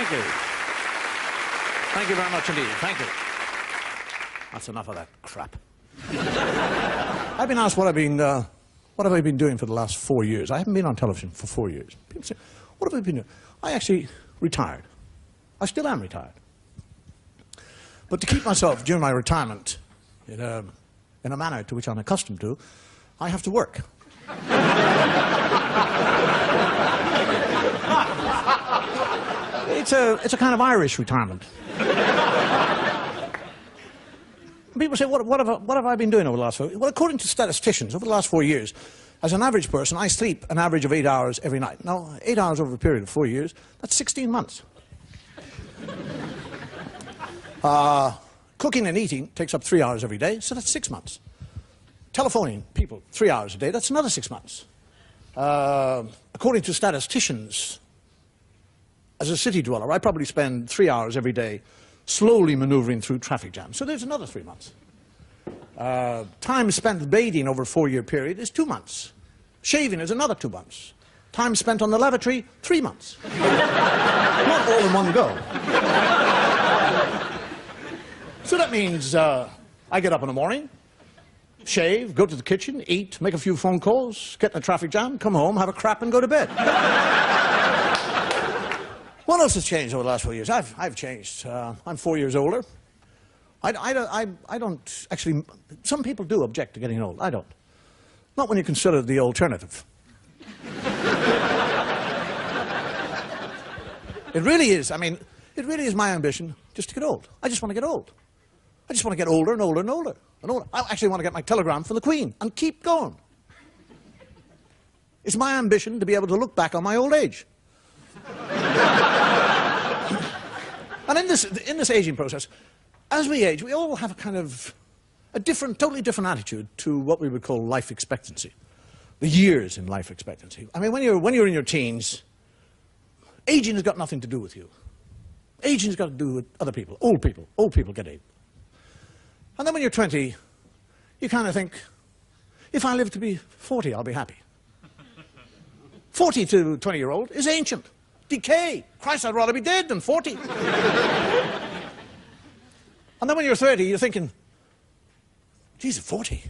Thank you. Thank you very much indeed. Thank you. That's enough of that crap. I've been asked what have I been doing for the last 4 years. I haven't been on television for 4 years. People say, what have I been doing? I actually retired. I still am retired. But to keep myself during my retirement in a manner to which I'm accustomed to, I have to work. It's a kind of Irish retirement. People say, what have I been doing over the last 4 years? Well, according to statisticians, over the last 4 years, as an average person, I sleep an average of 8 hours every night. Now, 8 hours over a period of 4 years, that's 16 months. Cooking and eating takes up 3 hours every day, so that's 6 months. Telephoning people 3 hours a day, that's another 6 months. According to statisticians, as a city dweller, I probably spend 3 hours every day slowly maneuvering through traffic jams. So there's another 3 months. Time spent bathing over a 4-year period is 2 months. Shaving is another 2 months. Time spent on the lavatory, 3 months. Not all in one go. So that means I get up in the morning, shave, go to the kitchen, eat, make a few phone calls, get in a traffic jam, come home, have a crap and go to bed. What else has changed over the last 4 years? I've changed. I'm 4 years older. I don't actually... Some people do object to getting old. I don't. Not when you consider the alternative. It really is. I mean, it really is my ambition just to get old. I just want to get old. I just want to get older and older and older and older. I actually want to get my telegram from the Queen and keep going. It's my ambition to be able to look back on my old age. And in this aging process, as we age, we all have a kind of a totally different attitude to what we would call life expectancy, the years in life expectancy. I mean, when you're in your teens, aging has got nothing to do with you. Aging has got to do with other people, old people. Old people get old. And then when you're 20, you kind of think, if I live to be 40, I'll be happy. 40 to 20-year-old is ancient. Decay. Christ, I'd rather be dead than 40. And then when you're 30, you're thinking, geez, at 40?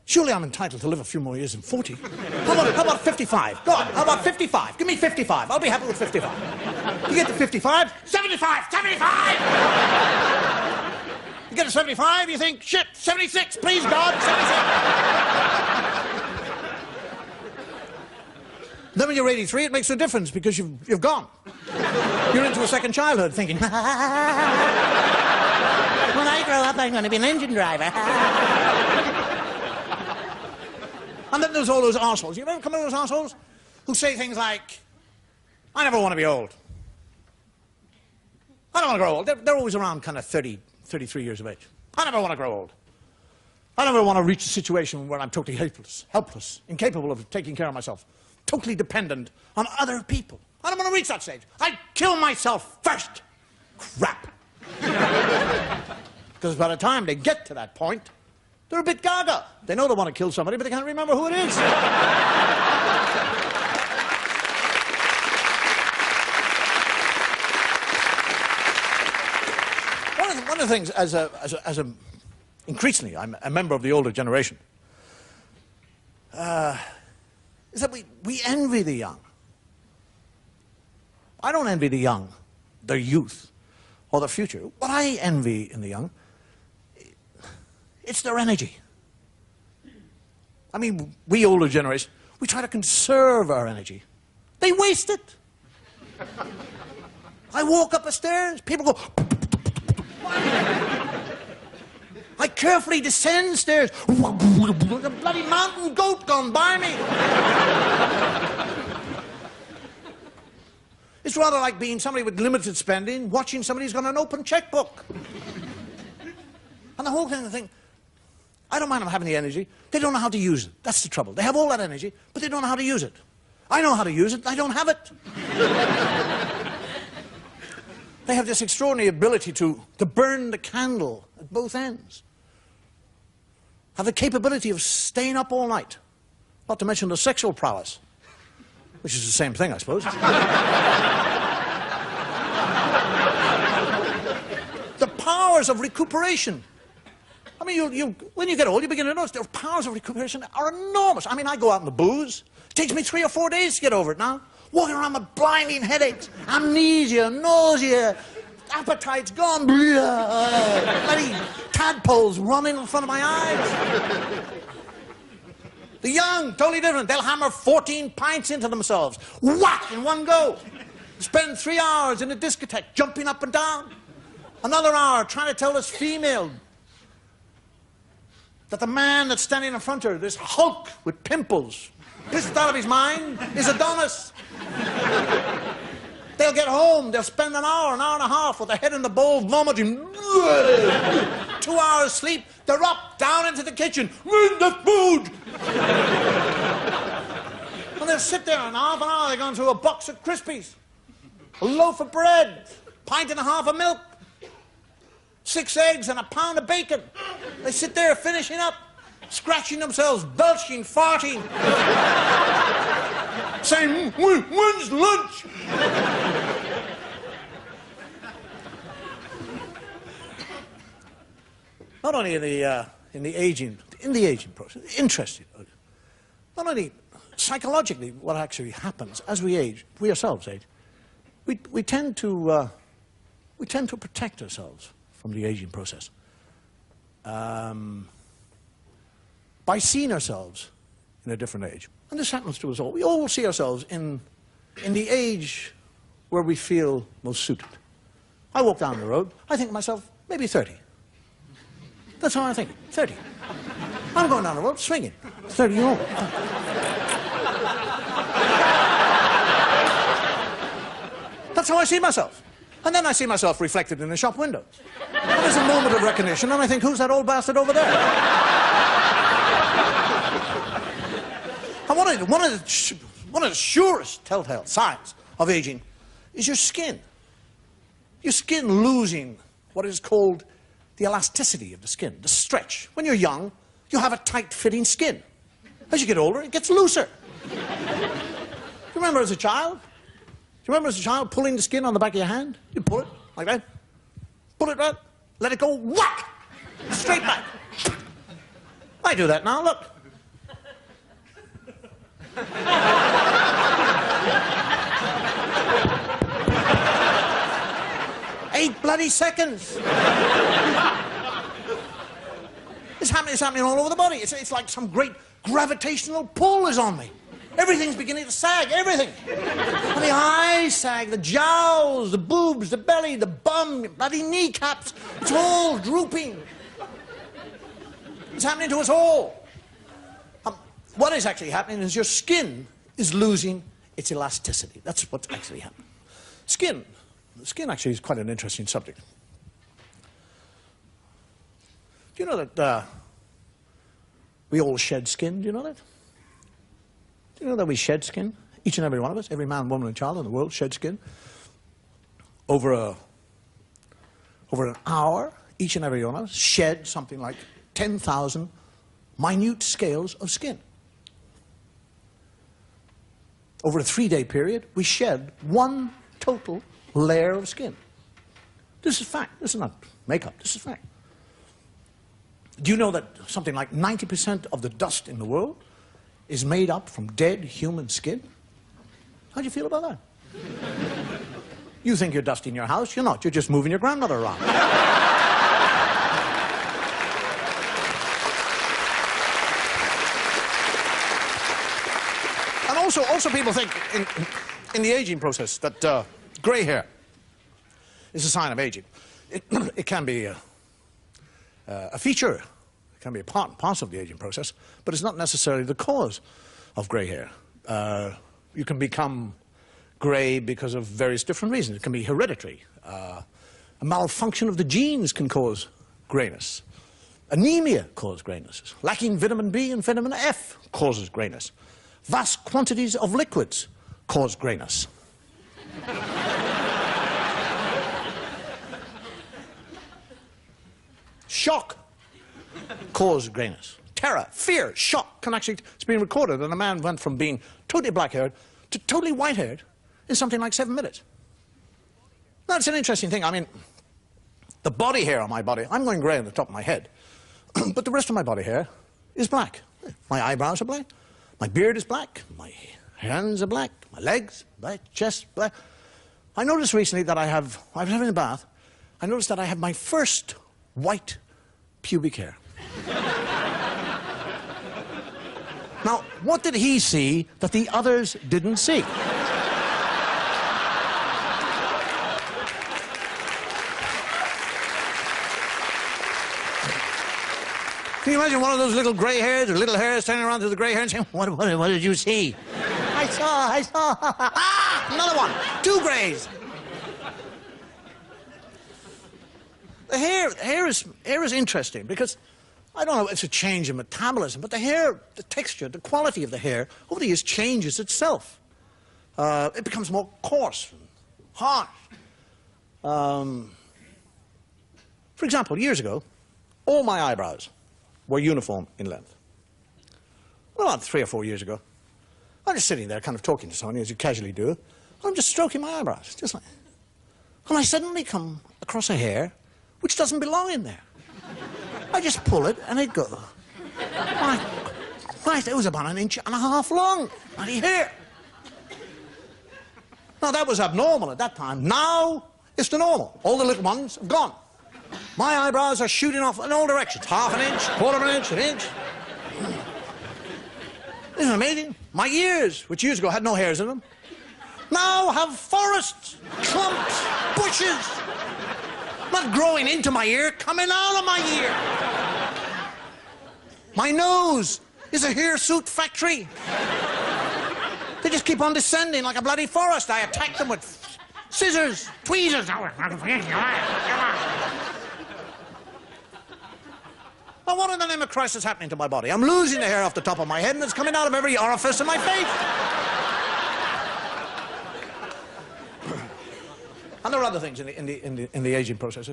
Surely I'm entitled to live a few more years than 40. How about 55? Go on, how about 55? Give me 55. I'll be happy with 55. You get to 55, 75, 75! You get to 75, you think, shit, 76, please God, 76! Then when you're 83, it makes no difference because you've gone. You're into a second childhood thinking, when I grow up, I'm going to be an engine driver. And then there's all those arseholes. You ever come to those arseholes who say things like, I never want to be old. I don't want to grow old. They're always around kind of 30, 33 years of age. I never want to grow old. I never want to reach a situation where I'm totally helpless, incapable of taking care of myself. Totally dependent on other people. I don't want to reach that stage. I'd kill myself first. Crap. Because by the time they get to that point, they're a bit gaga. They know they want to kill somebody, but they can't remember who it is. One of the things, increasingly, I'm a member of the older generation, is that we envy the young. I don't envy the young, their youth, or their future. What I envy in the young, it's their energy. I mean, we older generation, we try to conserve our energy. They waste it. I walk up the stairs, people go... I carefully descend stairs. There's a bloody mountain goat gone by me. It's rather like being somebody with limited spending, watching somebody who's got an open checkbook. And the whole kind of thing, I don't mind them having the energy. They don't know how to use it. That's the trouble. They have all that energy, but they don't know how to use it. I know how to use it. I don't have it. They have this extraordinary ability to burn the candle at both ends. Have the capability of staying up all night. Not to mention the sexual prowess, which is the same thing, I suppose. powers of recuperation. I mean, when you get old, you begin to notice the powers of recuperation are enormous. I mean, I go out in the booze. It takes me 3 or 4 days to get over it now. Walking around with blinding headaches, amnesia, nausea, appetite's gone, bloody tadpoles running in front of my eyes. The young, totally different. They'll hammer 14 pints into themselves. Whack, in one go. Spend 3 hours in a discotheque, jumping up and down. Another hour trying to tell this female that the man that's standing in front of her, this hulk with pimples, pissed out of his mind, is Adonis. They'll get home, they'll spend an hour and a half with their head in the bowl, vomiting. 2 hours sleep, they're up, down into the kitchen. Where's the food? And they'll sit there and half an hour, they're going through a box of Crispies, a loaf of bread, pint and a half of milk, 6 eggs and a pound of bacon. They sit there finishing up, scratching themselves, belching, farting, saying, when's lunch? Not only in the aging process, interesting, not only psychologically what actually happens as we age, we ourselves age, we tend to protect ourselves from the aging process by seeing ourselves in a different age. And this happens to us all. We all see ourselves in the age where we feel most suited. I walk down the road, I think to myself, maybe 30. That's how I think, 30. I'm going down the road swinging, 30 years old. That's how I see myself. And then I see myself reflected in the shop window. And there's a moment of recognition, and I think, who's that old bastard over there? And one of the surest telltale signs of aging is your skin. Your skin losing what is called the elasticity of the skin, the stretch. When you're young, you have a tight-fitting skin. As you get older, it gets looser. Do you remember as a child? Do you remember as a child pulling the skin on the back of your hand? You pull it like that. Pull it right, let it go, whack! Straight back. I do that now, look. 8 bloody seconds. It's happening all over the body. It's like some great gravitational pull is on me. Everything's beginning to sag, everything. And the eyes sag, the jowls, the boobs, the belly, the bum, bloody kneecaps. It's all drooping. It's happening to us all. What is actually happening is your skin is losing its elasticity. That's what's actually happening. Skin actually is quite an interesting subject. Do you know that we all shed skin? Do you know that? Do you know that we shed skin? Each and every one of us, every man, woman, and child in the world shed skin. Over an hour, each and every one of us shed something like 10,000 minute scales of skin. Over a 3-day period, we shed 1 total layer of skin. This is fact. This is not makeup. This is fact. Do you know that something like 90% of the dust in the world is made up from dead human skin? How do you feel about that? You think you're dusting your house. You're not. You're just moving your grandmother around. And also people think in the aging process that grey hair is a sign of aging. It can be a feature, it can be a part and parcel of the aging process, but it's not necessarily the cause of grey hair. You can become grey because of various different reasons. It can be hereditary. A malfunction of the genes can cause greyness. Anemia causes greyness. Lacking vitamin B and vitamin F causes greyness. Vast quantities of liquids cause greyness. Shock causes greyness. Terror, fear, shock can actually, it's been recorded that a man went from being totally black-haired to totally white-haired in something like 7 minutes. Now, it's an interesting thing. I mean, The body hair on my body, I'm going grey on the top of my head, but the rest of my body hair is black. My eyebrows are black, my beard is black, my hands are black, my legs, black, chest, black. I noticed recently that I was having a bath, I noticed that I have my first white pubic hair. Now, what did he see that the others didn't see? Can you imagine one of those little grey hairs or little hairs turning around to the grey hair and saying, what did you see? I saw. Ah, another one. 2 greys. The hair is interesting because, I don't know, it's a change in metabolism, but the hair, the texture, the quality of the hair over the years changes itself. It becomes more coarse and harsh. For example, years ago, all my eyebrows were uniform in length. Well, about 3 or 4 years ago, I'm just sitting there kind of talking to someone, as you casually do. I'm just stroking my eyebrows, just like... And I suddenly come across a hair which doesn't belong in there. I just pull it and it goes. Christ, it was about 1.5 inches long, bloody hair. Now, that was abnormal at that time. Now, it's the normal. All the little ones have gone. My eyebrows are shooting off in all directions. 1/2 inch, 1/4 inch, 1 inch. Isn't it amazing? My ears, which years ago had no hairs in them, now have forests, clumps, bushes. Not growing into my ear, coming out of my ear. My nose is a hirsute factory. They just keep on descending like a bloody forest. I attack them with scissors, tweezers. Now, what in the name of Christ is happening to my body? I'm losing the hair off the top of my head, and it's coming out of every orifice in my face. And there are other things in the aging process.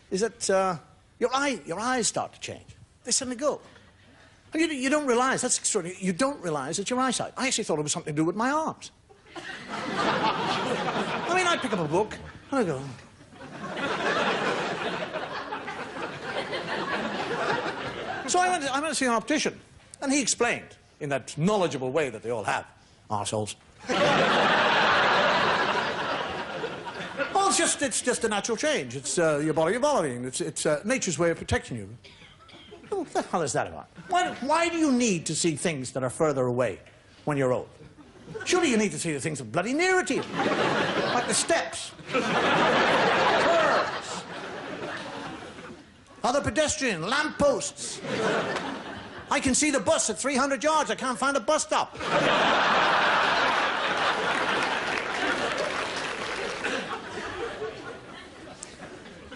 Is that your eyes start to change. They suddenly go. And you don't realize, that's extraordinary, you don't realize it's your eyesight. I actually thought it was something to do with my arms. I mean, I pick up a book, and I go... So I went to see an optician, and he explained, in that knowledgeable way that they all have, arseholes. Well, it's just a natural change. It's your body evolving. It's nature's way of protecting you. What the hell is that about? Why do you need to see things that are further away when you're old? Surely you need to see the things that are bloody nearer to you, like the steps, curves, other pedestrian, lampposts. I can see the bus at 300 yards. I can't find a bus stop.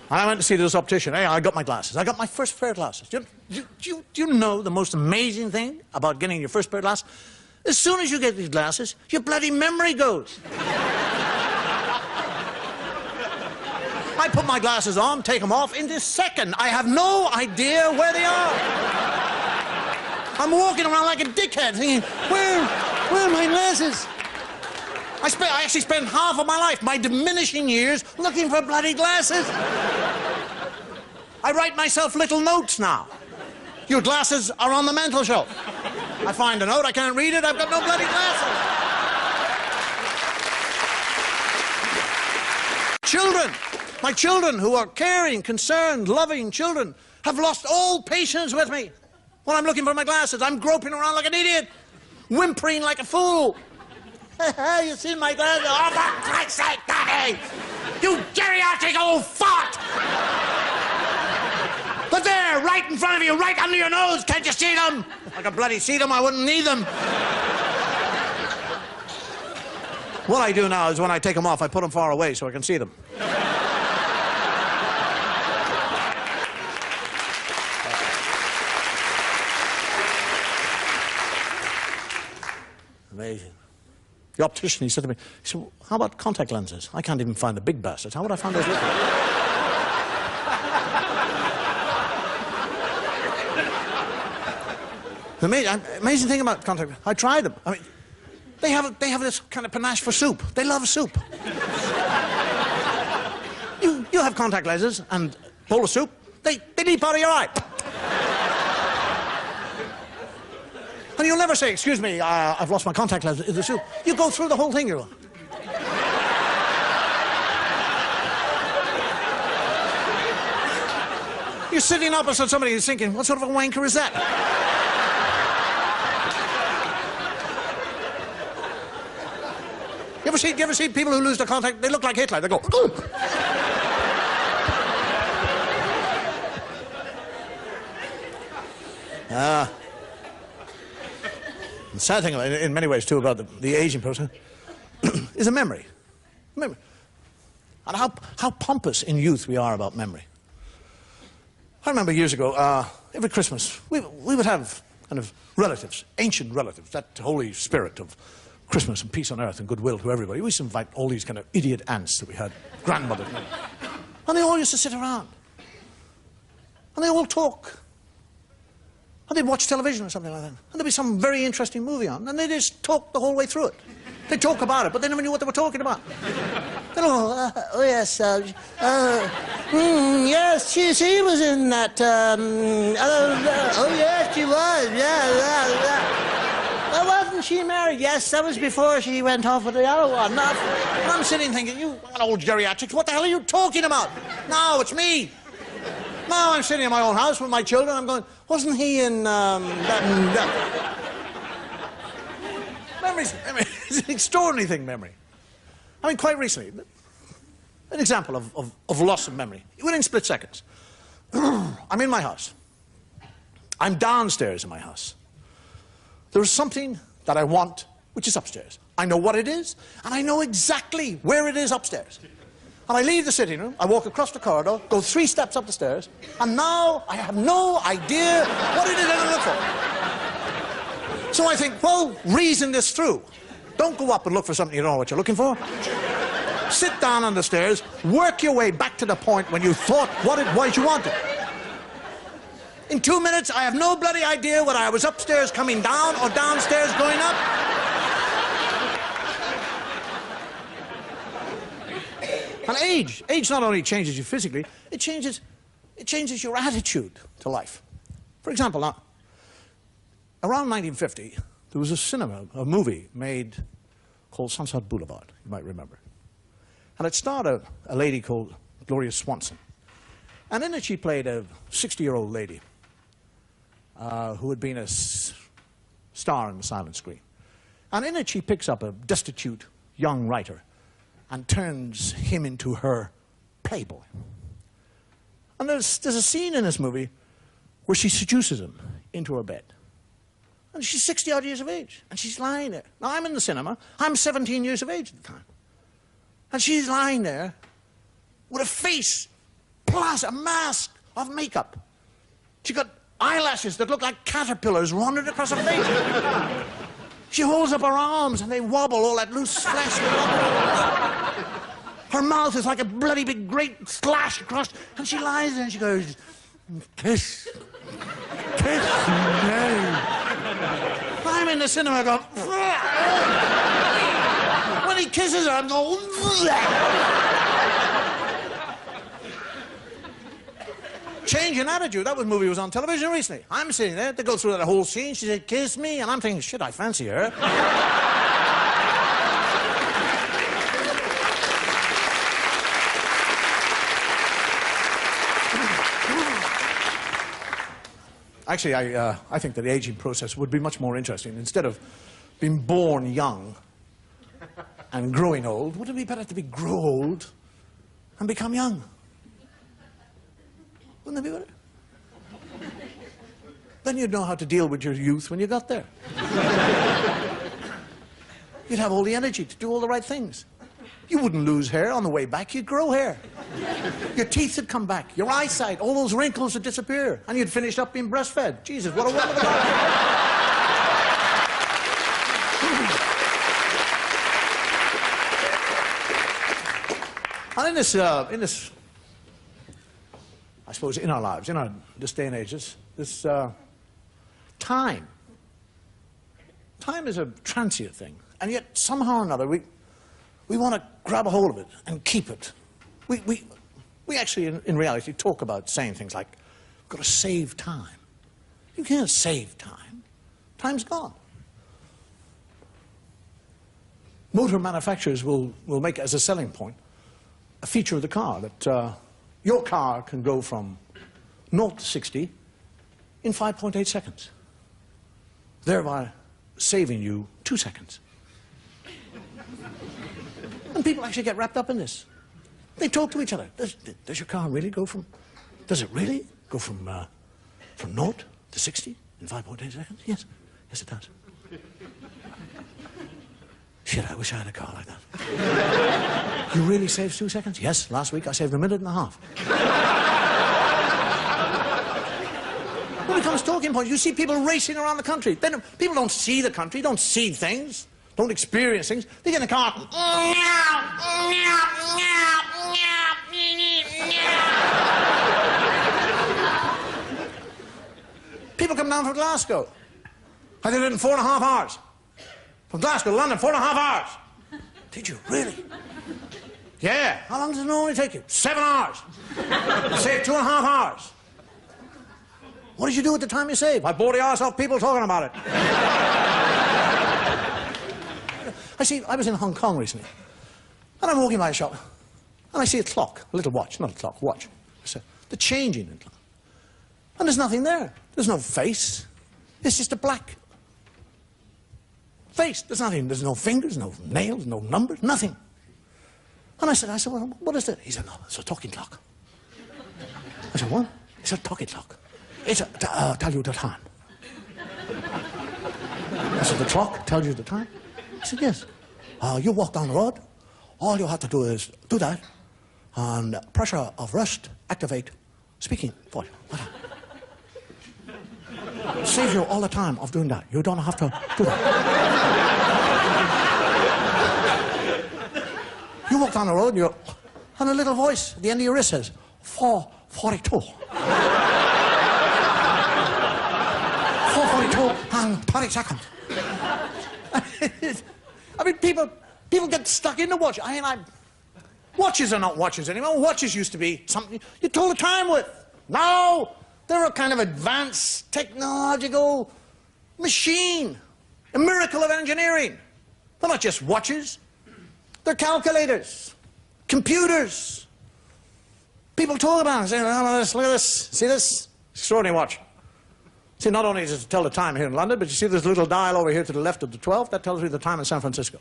I went to see this optician. Hey, I got my glasses. I got my first pair of glasses. Do you know the most amazing thing about getting your first pair of glasses? As soon as you get these glasses, your bloody memory goes. I put my glasses on, take them off in this second. I have no idea where they are. I'm walking around like a dickhead thinking, where are my glasses? I actually spent half of my life, my diminishing years, looking for bloody glasses. I write myself little notes now. Your glasses are on the mantel shelf. I find a note, I can't read it, I've got no bloody glasses. Children, my children who are caring, concerned, loving children, have lost all patience with me. When I'm looking for my glasses, I'm groping around like an idiot, whimpering like a fool. You see my glasses? Oh, for Christ's sake, Daddy! You geriatric old fart! But they're right in front of you, right under your nose. Can't you see them? If I could bloody see them, I wouldn't need them. What I do now is when I take them off, I put them far away so I can see them. Amazing. The optician, he said to me, he said, how about contact lenses? I can't even find the big bastards. How would I find those little? The amazing thing about contact lenses, I tried them. I mean, they have this kind of panache for soup. They love soup. You have contact lenses, and bowl of soup, they leap out of your eye. And you'll never say, excuse me, I've lost my contact lens in the soup. You go through the whole thing, you're going. You're sitting opposite somebody who's thinking, what sort of a wanker is that? You ever see people who lose their contact? They look like Hitler. They go, ooh. The sad thing, in many ways, too, about the aging process is a memory. And how pompous in youth we are about memory. I remember years ago, every Christmas, we would have kind of relatives, ancient relatives, that holy spirit of Christmas and peace on earth and goodwill to everybody. We used to invite all these kind of idiot aunts that we had, grandmothers. And they all used to sit around. And they all talk. And they'd watch television or something like that. And there'd be some very interesting movie on. And they just talk the whole way through it. They'd talk about it, but they never knew what they were talking about. They'd go, oh yes, yes, she was in that, oh yes, she was, yeah. Well, wasn't she married? Yes, that was before she went off with the other one. And I'm sitting thinking, you old geriatrics, what the hell are you talking about? No, it's me. No, I'm sitting in my own house with my children. I'm going, wasn't he in that? Memory's it's an extraordinary thing, memory. I mean, quite recently, an example of loss of memory. Within split seconds. I'm in my house. I'm downstairs in my house. There is something that I want, which is upstairs. I know what it is, and I know exactly where it is upstairs. And I leave the sitting room, I walk across the corridor, go 3 steps up the stairs, and now I have no idea what it is I'm going to look for. So I think, well, reason this through. Don't go up and look for something you don't know what you're looking for. Sit down on the stairs, work your way back to the point when you thought what it was you wanted. In 2 minutes, I have no bloody idea whether I was upstairs coming down or downstairs going up. And age not only changes you physically, it changes your attitude to life. For example, now, around 1950, there was a movie made called Sunset Boulevard, you might remember. And it starred a lady called Gloria Swanson. And in it she played a 60-year-old lady who had been a star in the silent screen. And in it she picks up a destitute young writer and turns him into her playboy. And there's a scene in this movie where she seduces him into her bed. And she's 60-odd years of age, and she's lying there. Now, I'm in the cinema. I'm 17 years of age at the time. And she's lying there with a face plus a mask of makeup. She got eyelashes that look like caterpillars running across her face. She holds up her arms and they wobble, all that loose flesh. Her mouth is like a bloody big great slash across, and she lies there and she goes, kiss, kiss me. I'm in the cinema going, when he kisses her, I'm going, change in attitude. That movie was on television recently. I'm sitting there, they go through that whole scene, she said, kiss me, and I'm thinking, shit, I fancy her. Actually, I think that the aging process would be much more interesting. Instead of being born young and growing old, wouldn't it be better to grow old and become young? Wouldn't that be better? Then you'd know how to deal with your youth when you got there. You'd have all the energy to do all the right things. You wouldn't lose hair on the way back, you'd grow hair. Your teeth would come back, your eyesight, all those wrinkles would disappear, and you'd finish up being breastfed. Jesus, what a wonderful life. And in this, I suppose, in our lives, in this day and age, this time. Time is a transient thing, and yet somehow or another we want to grab a hold of it and keep it. We actually, in reality, talk about saying things like, we've got to save time. You can't save time. Time's gone. Motor manufacturers will make as a selling point a feature of the car that your car can go from 0 to 60 in 5.8 seconds, thereby saving you 2 seconds. And people actually get wrapped up in this. They talk to each other. Does your car really go from, does it really go from 0 to 60 in 5.8 seconds? Yes. Yes, it does. Shit, I wish I had a car like that. You really saved 2 seconds? Yes, last week I saved 1.5 minutes. When it comes to talking points, you see people racing around the country. People don't see the country, don't see things, don't experience things. They get in the car. People come down from Glasgow. I did it in 4.5 hours. From Glasgow to London, 4.5 hours. Did you really? Yeah. How long does it normally take you? 7 hours. You saved 2.5 hours. What did you do at the time you saved? I bore the arse off people talking about it. I was in Hong Kong recently, and I'm walking by a shop, and I see a clock, a little watch, not a clock, watch. The changing in the clock. And there's nothing there. There's no face. It's just a black face. There's nothing. There's no fingers, no nails, no numbers, nothing. And I said, well, what is it? He said, no, it's a talking clock. I said, what? It's a talking clock. It's tell you the time. I said, the clock tells you the time? He said, yes. You walk down the road, all you have to do is do that, and pressure of rest, activate, speaking for you. Saves you all the time of doing that. You don't have to do that. You walk down the road and a little voice at the end of your wrist says, 4:42. 4:42 and 20 seconds. I mean, people get stuck in the watch. Watches are not watches anymore. Watches used to be something you told the time with. Now, they're a kind of advanced technological machine, a miracle of engineering. They're not just watches. They're calculators, computers. People talk about it, saying, oh, look at this, see this? Extraordinary watch. See, not only does it tell the time here in London, but you see this little dial over here to the left of the 12? That tells me the time in San Francisco.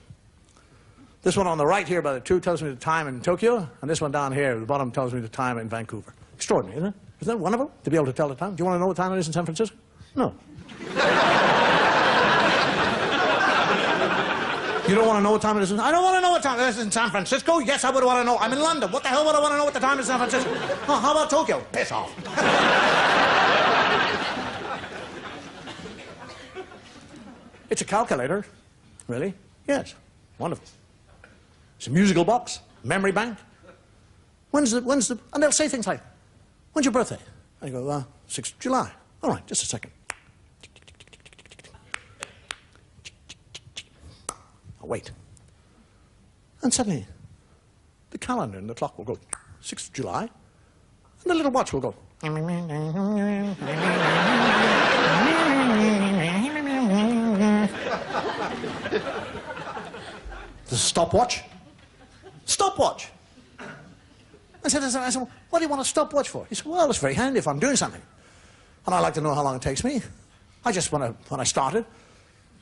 This one on the right here by the 2 tells me the time in Tokyo, and this one down here at the bottom tells me the time in Vancouver. Extraordinary, isn't it? Isn't that wonderful, to be able to tell the time? Do you want to know what time it is in San Francisco? No. You don't want to know what time it is? I don't want to know what time it is in San Francisco. Yes, I would want to know. I'm in London. What the hell would I want to know what the time is in San Francisco? Oh, how about Tokyo? Piss off. It's a calculator. Really? Yes. Wonderful. It's a musical box, memory bank. And they'll say things like, when's your birthday? I go, 6th of July. All right, just a second. I'll wait. And suddenly, the calendar and the clock will go, 6th of July, and the little watch will go. The stopwatch? Stopwatch! I said, what do you want a stopwatch for? He said, well, it's very handy if I'm doing something. And I like to know how long it takes me. When I started,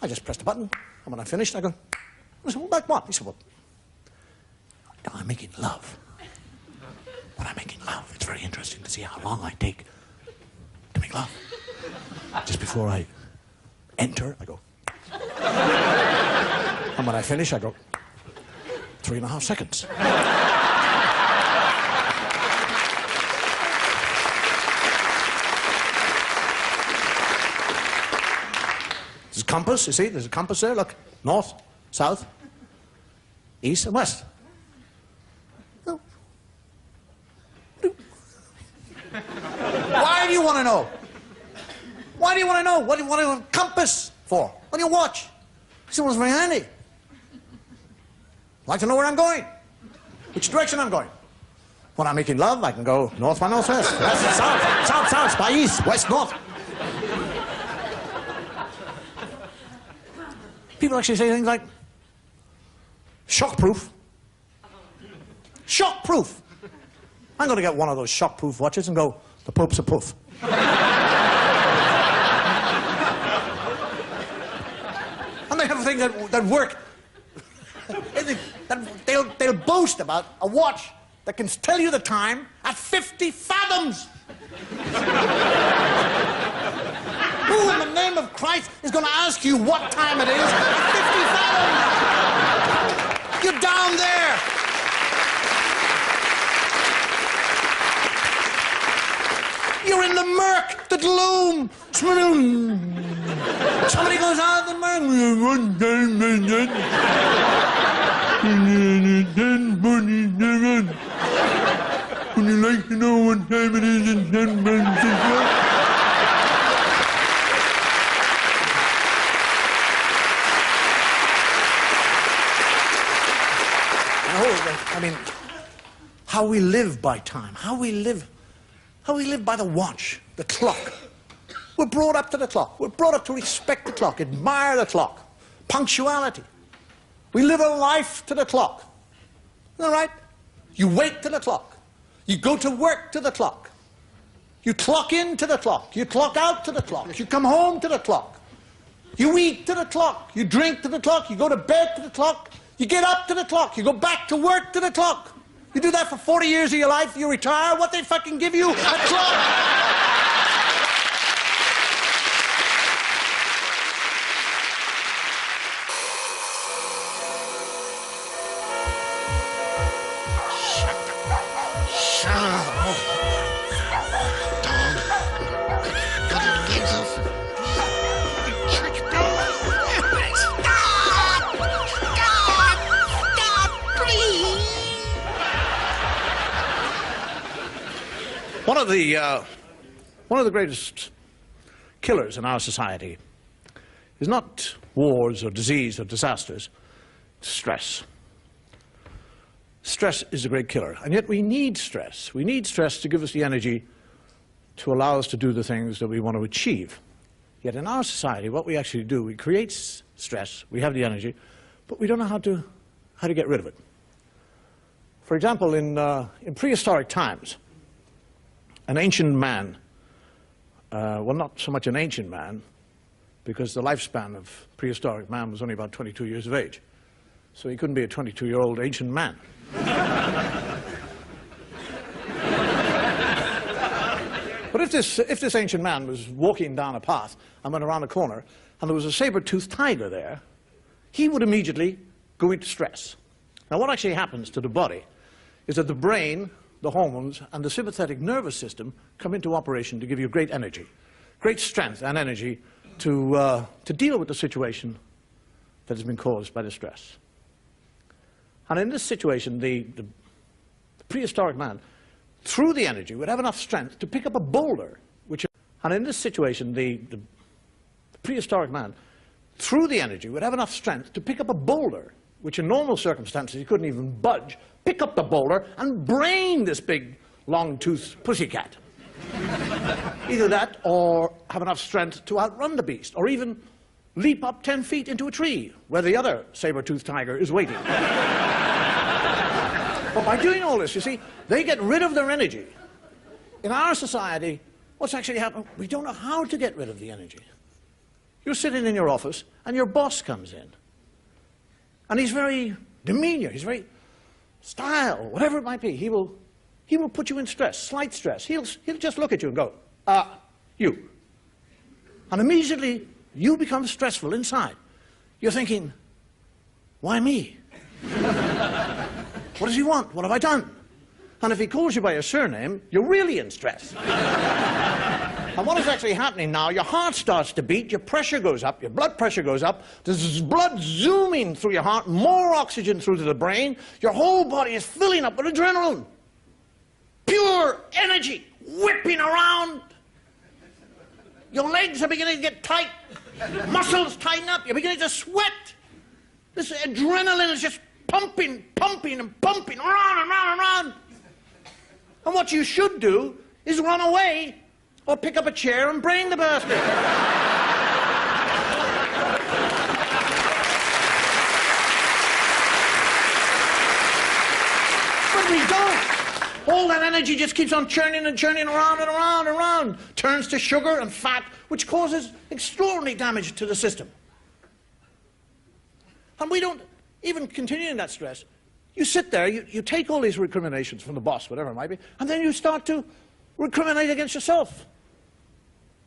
I just pressed a button, and when I finished, I go, I said, well, like what? He said, well, I'm making love. When I'm making love, it's very interesting to see how long I take to make love. Just before I enter, I go. And when I finish, I go 3.5 seconds. There's a compass, you see? There's a compass there, look. North, south, east and west. No. Why do you want to know? Why do you want to know? What do you want a compass for? What do you watch? He said, well, it's very handy. I'd like to know where I'm going, which direction I'm going. When I'm making love, I can go north by northwest, west, south, south, south, by east, west, north. People actually say things like, shockproof. Shockproof. I'm going to get one of those shockproof watches and go, the Pope's a poof. And they have things that work. They'll boast about a watch that can tell you the time at 50 fathoms. Who in the name of Christ is going to ask you what time it is at 50 fathoms? You're down there. You're in the murk, the gloom. Somebody goes out of the murk. Would you like to know what time it is in San Francisco? I mean, how we live by time, how we live by the watch, the clock. We're brought up to the clock. We're brought up to respect the clock, admire the clock, punctuality. We live a life to the clock. All right? You wait to the clock. You go to work to the clock. You clock in to the clock. You clock out to the clock. You come home to the clock. You eat to the clock. You drink to the clock. You go to bed to the clock. You get up to the clock. You go back to work to the clock. You do that for 40 years of your life. You retire. What they fucking give you? A clock. One of the greatest killers in our society is not wars or disease or disasters, it's stress. Stress is a great killer, and yet we need stress. We need stress to give us the energy to allow us to do the things that we want to achieve. Yet in our society, what we actually do, we create stress, we have the energy, but we don't know how to get rid of it. For example, in prehistoric times, an ancient man, well, not so much an ancient man, because the lifespan of prehistoric man was only about 22 years of age. So he couldn't be a 22-year-old ancient man. But if this ancient man was walking down a path and went around a corner and there was a saber-toothed tiger there, he would immediately go into stress. Now, what actually happens to the body is that the brain, the hormones, and the sympathetic nervous system come into operation to give you great energy, great strength and energy to deal with the situation that has been caused by the stress. And in this situation, the prehistoric man, through the energy, would have enough strength to pick up a boulder, and in this situation, the prehistoric man, through the energy, would have enough strength to pick up a boulder, which in normal circumstances he couldn't even budge, pick up the boulder and brain this big, long-toothed pussycat. Either that or have enough strength to outrun the beast, or even leap up 10 feet into a tree where the other saber-toothed tiger is waiting. But by doing all this, you see, they get rid of their energy. In our society, what's actually happening, we don't know how to get rid of the energy. You're sitting in your office and your boss comes in. And he's very demeanor, he's very style, whatever it might be. He will put you in stress, slight stress. He'll just look at you and go, you. And immediately you become stressful inside. You're thinking, why me? What does he want? What have I done? And if he calls you by your surname, you're really in stress. And what is actually happening now, your heart starts to beat, your pressure goes up, your blood pressure goes up, there's blood zooming through your heart, more oxygen through to the brain, your whole body is filling up with adrenaline. Pure energy whipping around. Your legs are beginning to get tight, muscles tighten up, you're beginning to sweat. This adrenaline is just pumping, pumping, and pumping, around and round and round. And what you should do is run away or pick up a chair and brain the bastard. But we don't. All that energy just keeps on churning and churning around and around and around. Turns to sugar and fat, which causes extraordinary damage to the system. And we don't even continue in that stress. You sit there, you take all these recriminations from the boss, whatever it might be, and then you start to recriminate against yourself.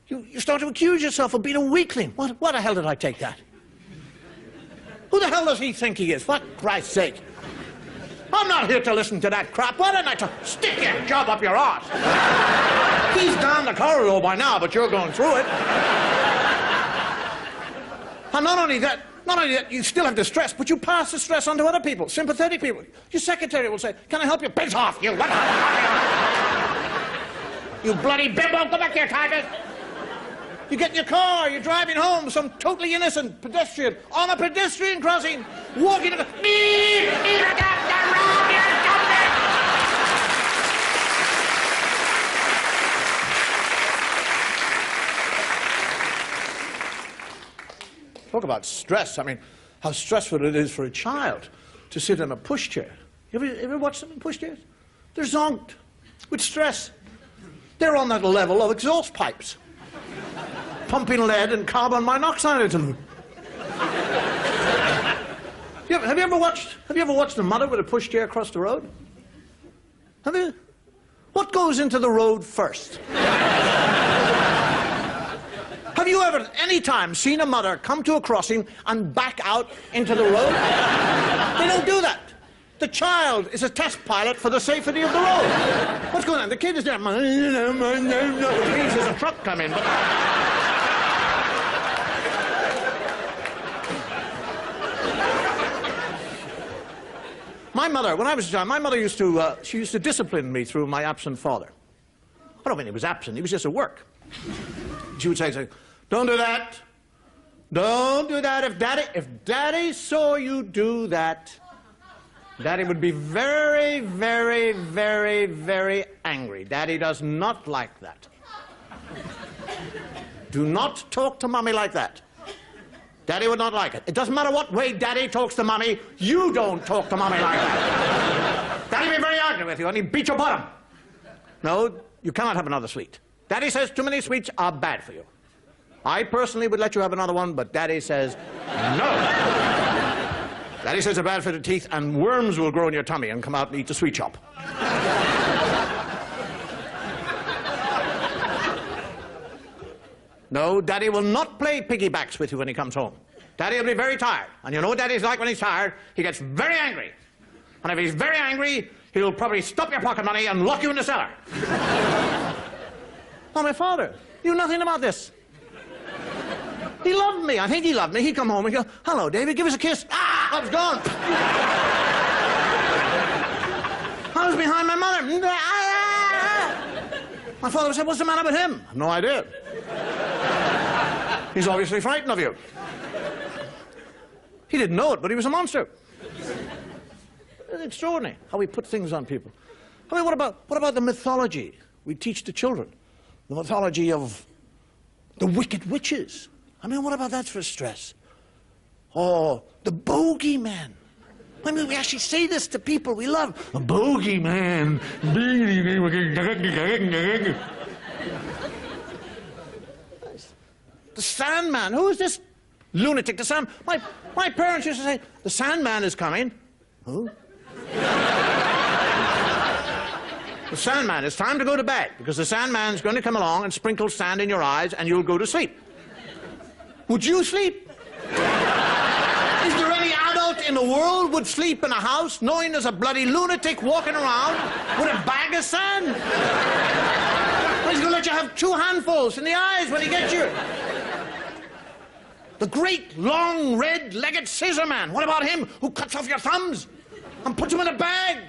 You start to accuse yourself of being a weakling. What the hell did I take that? Who the hell does he think he is? For Christ's sake. I'm not here to listen to that crap. Why don't I stick your job up your arse? He's down the corridor by now, but you're going through it. And not only that, you still have the stress, but you pass the stress on to other people, sympathetic people. Your secretary will say, "Can I help you?" "Piss off, you what?" "You bloody bimbo, go back here, typist." You get in your car, you're driving home, some totally innocent pedestrian on a pedestrian crossing, walking to the... Talk about stress. I mean, how stressful it is for a child to sit in a pushchair. You ever watch them in pushchairs? They're zonked with stress. They're on that level of exhaust pipes, pumping lead and carbon monoxide into them. Have you ever watched a mother with a pushchair across the road? Have you? What goes into the road first? Have you ever, at any time, seen a mother come to a crossing and back out into the road? They don't do that. The child is a test pilot for the safety of the road. What's going on? The kid is there. Which means there's a truck coming. But... My mother, when I was a child, my mother used to discipline me through my absent father. I don't mean he was absent, he was just at work. She would say, "Don't do that. Don't do that. If Daddy saw you do that, Daddy would be very, very, very, very angry. Daddy does not like that. Do not talk to Mommy like that. Daddy would not like it. It doesn't matter what way Daddy talks to Mommy, you don't talk to Mommy like that. Daddy will be very angry with you and he'll beat your bottom. No, you cannot have another sweet. Daddy says too many sweets are bad for you. I personally would let you have another one, but Daddy says no. Daddy says they're bad for the teeth, and worms will grow in your tummy and come out and eat the sweet shop." No, Daddy will not play piggybacks with you when he comes home. Daddy will be very tired. And you know what Daddy's like when he's tired? He gets very angry. And if he's very angry, he'll probably stop your pocket money and lock you in the cellar. Oh, my father knew nothing about this. He loved me. I think he loved me. He'd come home and go, "Hello, David, give us a kiss." Ah, I was gone. I was behind my mother. My father said, "What's the matter with him?" I have no idea. He's obviously frightened of you. He didn't know it, but he was a monster. It's extraordinary how we put things on people. I mean, what about the mythology we teach the children? The mythology of the wicked witches. I mean, what about that for stress? Oh, the bogeyman. I mean, we actually say this to people we love. A bogeyman. The Sandman. Who is this lunatic? The Sandman. My parents used to say, "The Sandman is coming." Who? The Sandman. It's time to go to bed, because the Sandman's going to come along and sprinkle sand in your eyes and you'll go to sleep. Would you sleep? Is there any adult in the world would sleep in a house knowing there's a bloody lunatic walking around with a bag of sand? He's going to let you have 2 handfuls in the eyes when he gets you. The great, long, red-legged scissor man. What about him, who cuts off your thumbs and puts them in a bag?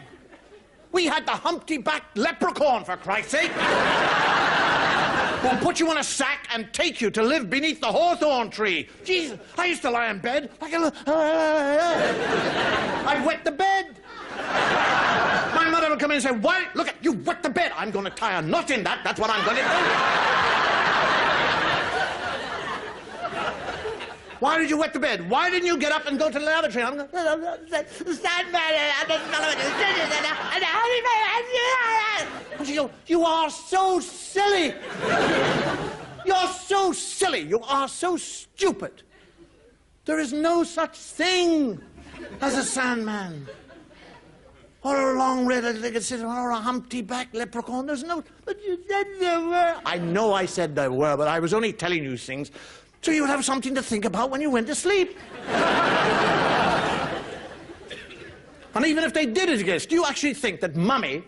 We had the humpty-backed leprechaun, for Christ's sake. Who'll put you in a sack and take you to live beneath the hawthorn tree. Jesus, I used to lie in bed like a... I'd wet the bed. My mother would come come in and say, why? Look, you wet the bed. I'm going to tie a knot in that. That's what I'm going to do. Why did you wet the bed? Why didn't you get up and go to the lavatory? I'm going to... You are so silly. You're so silly. You are so stupid. There is no such thing as a Sandman. Or a long-legged citizen, or a humpty-backed leprechaun. There's no... But you said there were. I know I said there were, but I was only telling you things so you would have something to think about when you went to sleep. And even if they did exist, do you actually think that Mummy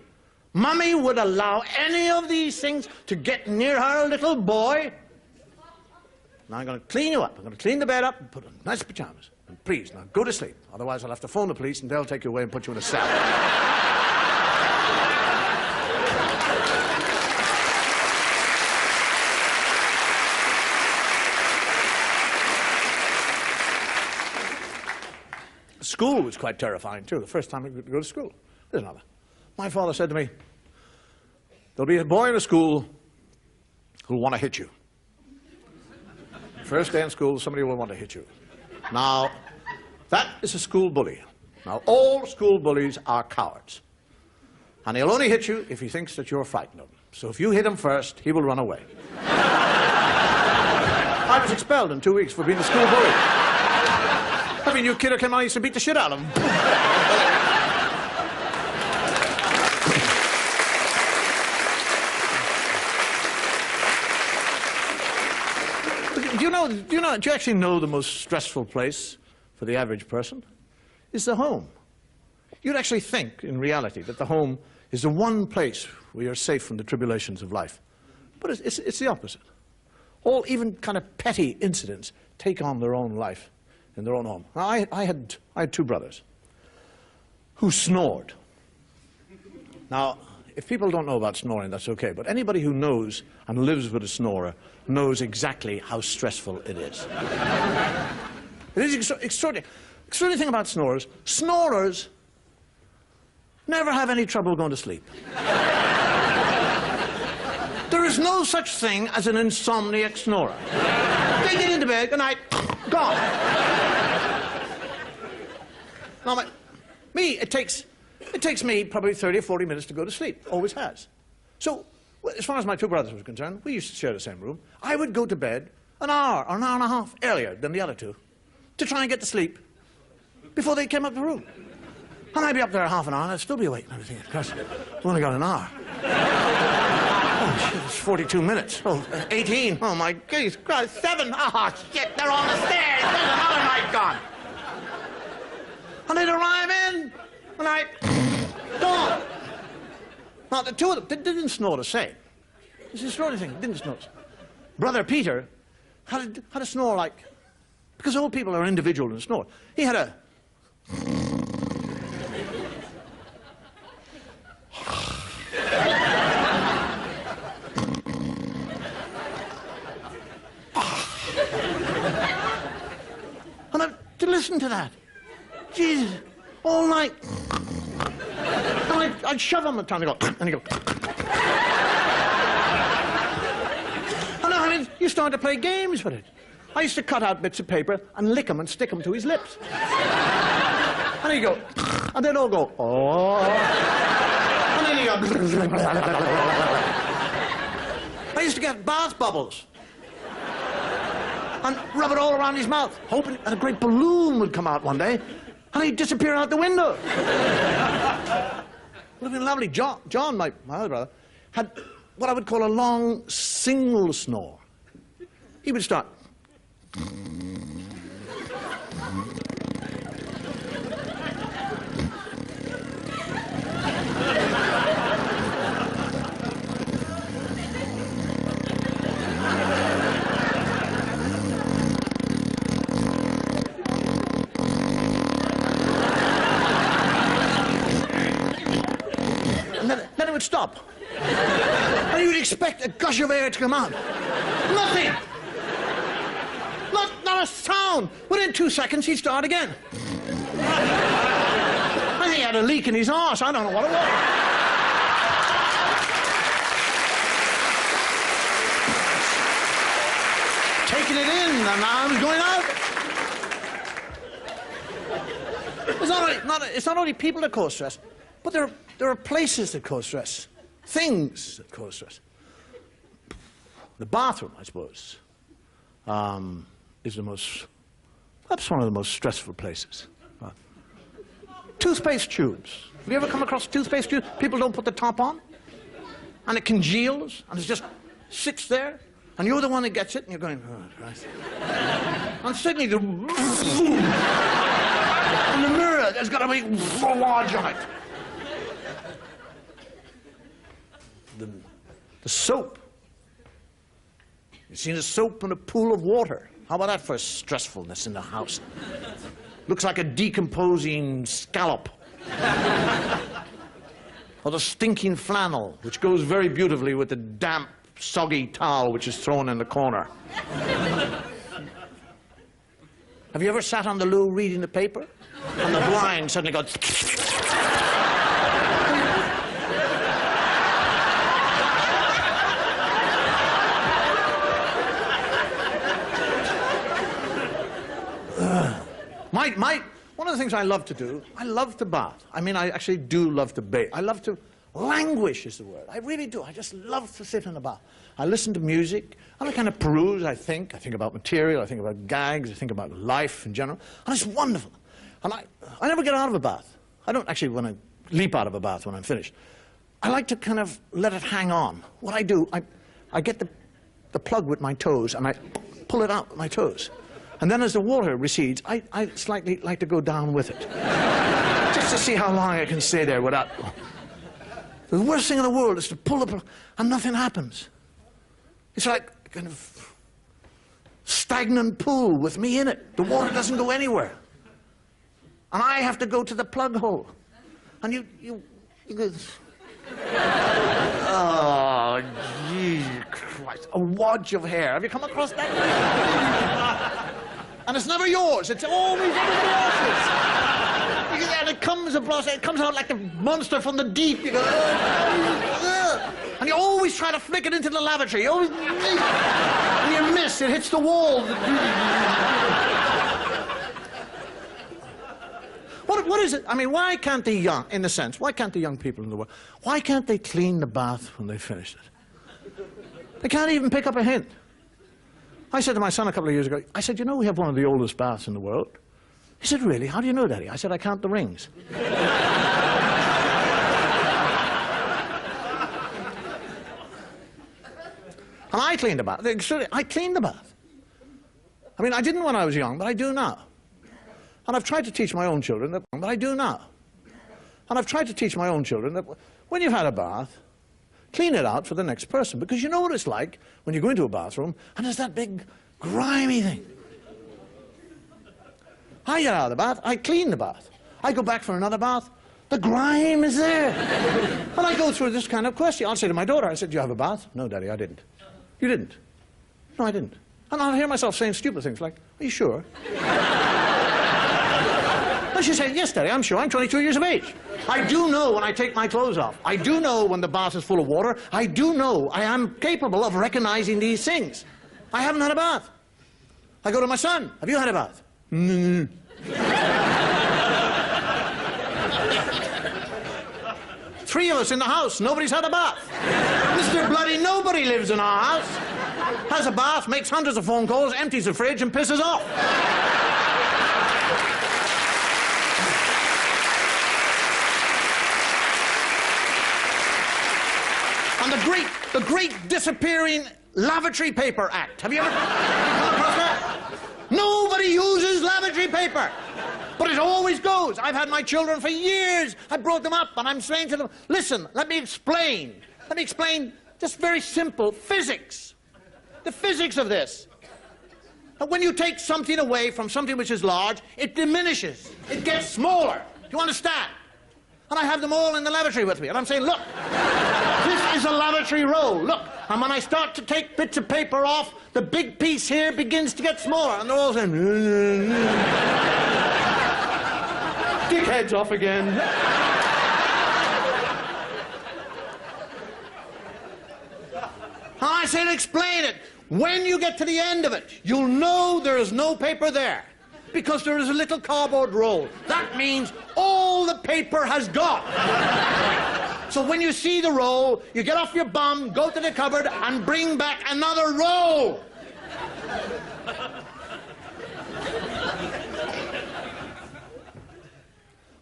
would allow any of these things to get near her little boy? Now I'm going to clean you up. I'm going to clean the bed up and put on nice pajamas. And please, now go to sleep. Otherwise I'll have to phone the police and they'll take you away and put you in a cell. School was quite terrifying, too. The first time I could go to school. There's another. My father said to me, there'll be a boy in a school who'll want to hit you. First day in school, somebody will want to hit you. Now, that is a school bully. Now, all school bullies are cowards. And he'll only hit you if he thinks that you're frightened of him. So if you hit him first, he will run away. I was expelled in 2 weeks for being a school bully. Every new kid who came on, I used to beat the shit out of him. Do you actually know the most stressful place for the average person is the home? You'd actually think, in reality, that the home is the one place where you're safe from the tribulations of life. But it's the opposite. All even kind of petty incidents take on their own life in their own home. Now, I had 2 brothers who snored. Now, if people don't know about snoring, that's okay, but anybody who knows and lives with a snorer knows exactly how stressful it is. It is extraordinary. Extraordinary thing about snorers, snorers never have any trouble going to sleep. There is no such thing as an insomniac snorer. They get into bed, good night, gone. Now, it takes me probably 30 or 40 minutes to go to sleep. Always has. So, as far as my 2 brothers were concerned, we used to share the same room. I would go to bed an hour or an hour and a half earlier than the other 2 to try and get to sleep before they came up the room. And I'd be up there half an hour and I'd still be awake. And I'd be thinking, gosh, I've only got an hour. Oh, shit, it's 42 minutes. Oh, 18. Oh, my goodness, 7. Oh, shit, they're on the stairs. There's another night gone. And they'd arrive in, and I'd gone. Now, the 2 of them, they didn't snore the same. It's an extraordinary thing, didn't snore. Brother Peter had a snore like, because old people are individual and snore. He had a... And to listen to that, Jesus, all night. And I'd shove him at the time, and he'd go. And I mean, you start to play games with it. I used to cut out bits of paper and lick them and stick them to his lips. And he'd go, and they'd all go, oh. And then he'd go. I used to get bath bubbles and rub it all around his mouth, hoping that a great balloon would come out one day, and he'd disappear out the window. It would have been lovely. John, my other brother, had what I would call a long single snore. He would start. Then it would stop. And you'd expect a gush of air to come out. Nothing. Not a sound. Within 2 seconds, he'd start again. I think he had a leak in his arse. I don't know what it was. the arms going out. It's not only people that cause stress, but there are places that cause stress, things that cause stress. The bathroom, I suppose, is perhaps one of the most stressful places. Toothpaste tubes. Have you ever come across toothpaste tubes? People don't put the top on, and it congeals, and it just sits there, and you're the one that gets it, and you're going, oh, Christ. And suddenly, in the mirror, there's got to be large on it. The soap. You've seen a soap in a pool of water. How about that for stressfulness in the house? Looks like a decomposing scallop. Or the stinking flannel, which goes very beautifully with the damp, soggy towel which is thrown in the corner. Have you ever sat on the loo reading the paper? And the blind suddenly goes... One of the things I love to do, I love to bath. I mean, I actually do love to bathe. I love to languish is the word. I really do. I just love to sit in a bath. I listen to music, and I kind of peruse, I think about material, I think about gags, I think about life in general, and it's wonderful. And I never get out of a bath. I don't actually want to leap out of a bath when I'm finished. I like to kind of let it hang on. What I do, I get the plug with my toes, and I pull it out with my toes. And then as the water recedes, I slightly like to go down with it. Just to see how long I can stay there without... The worst thing in the world is to pull up and nothing happens. It's like a kind of stagnant pool with me in it. The water doesn't go anywhere. And I have to go to the plug hole. And you go... Oh, Jesus Christ. A wadge of hair. Have you come across that? And it's never yours. It's always everybody else's. And it comes out like the monster from the deep. You go, and you always try to flick it into the lavatory. You always, and you miss. It hits the wall. What is it? I mean, why can't the young, in a sense, why can't the young people in the world, why can't they clean the bath when they finish it? They can't even pick up a hint. I said to my son a couple of years ago, I said, you know, we have one of the oldest baths in the world. He said, really? How do you know, Daddy? I said, I count the rings. And I cleaned the bath. I cleaned the bath. I mean, I didn't when I was young, but I do now. And I've tried to teach my own children that, but I do now. And I've tried to teach my own children that when you've had a bath, clean it out for the next person, because you know what it's like when you go into a bathroom and there's that big grimy thing. I get out of the bath, I clean the bath. I go back for another bath, the grime is there. And I go through this kind of question. I'll say to my daughter, I said, do you have a bath? No, Daddy, I didn't. You didn't? No, I didn't. And I'll hear myself saying stupid things like, are you sure? And she said, yes, Daddy, I'm sure. I'm 22 years of age. I do know when I take my clothes off. I do know when the bath is full of water. I do know I am capable of recognizing these things. I haven't had a bath. I go to my son. Have you had a bath? Three of us in the house. Nobody's had a bath. Mr. Bloody Nobody lives in our house. Has a bath, makes hundreds of phone calls, empties the fridge, and pisses off. And the great disappearing lavatory paper act. Have you ever come across that? Nobody uses lavatory paper. But it always goes. I've had my children for years. I brought them up and I'm saying to them, listen, let me explain. Let me explain just very simple physics. The physics of this. And when you take something away from something which is large, it diminishes. It gets smaller. Do you understand? And I have them all in the lavatory with me. And I'm saying, look, this is a lavatory roll. Look. And when I start to take bits of paper off, the big piece here begins to get smaller. And they're all saying, dickheads off again. And I said, explain it. When you get to the end of it, you'll know there is no paper there, because there is a little cardboard roll. That means all the paper has gone. So when you see the roll, you get off your bum, go to the cupboard, and bring back another roll.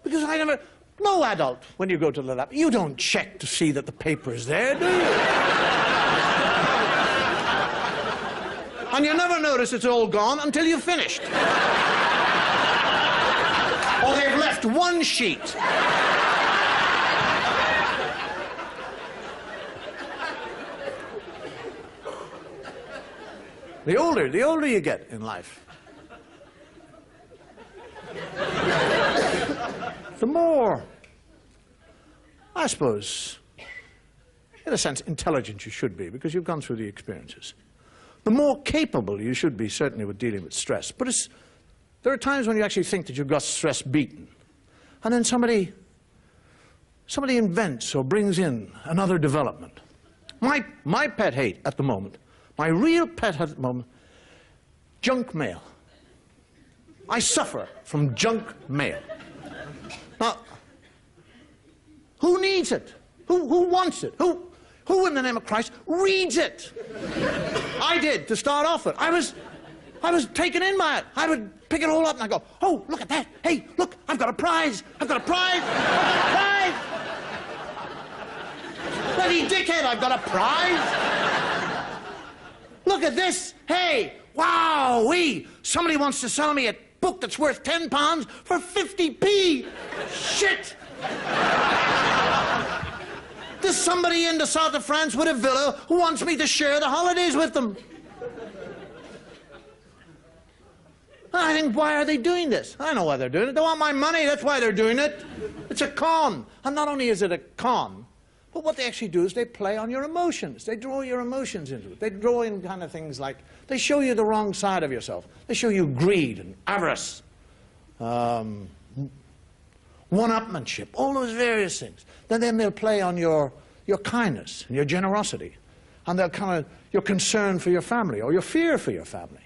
Because no adult, when you go to the lab, you don't check to see that the paper is there, do you? And you never notice it's all gone until you've finished. Or they've left one sheet. The older you get in life, the more, I suppose, in a sense, intelligent you should be, because you've gone through the experiences. The more capable you should be, certainly, with dealing with stress. But there are times when you actually think that you've got stress beaten. And then somebody invents or brings in another development. My pet hate at the moment, my real pet at the moment, junk mail. I suffer from junk mail. Now, who needs it? Who wants it? Who in the name of Christ reads it? I did, to start off with. I was taken in by it. I would pick it all up and I go, oh, look at that. Hey, look, I've got a prize. I've got a prize. I've got a prize. Bloody dickhead, I've got a prize. Look at this. Hey, wow-wee. Somebody wants to sell me a book that's worth £10 for 50p. Shit. There's somebody in the south of France with a villa who wants me to share the holidays with them. I think, why are they doing this? I know why they're doing it. They want my money, that's why they're doing it. It's a con. And not only is it a con, but what they actually do is they play on your emotions. They draw your emotions into it. They draw in kind of things like, they show you the wrong side of yourself. They show you greed and avarice, one-upmanship, all those various things. Then they'll play on your kindness and your generosity, and they'll kind of your concern for your family or your fear for your family.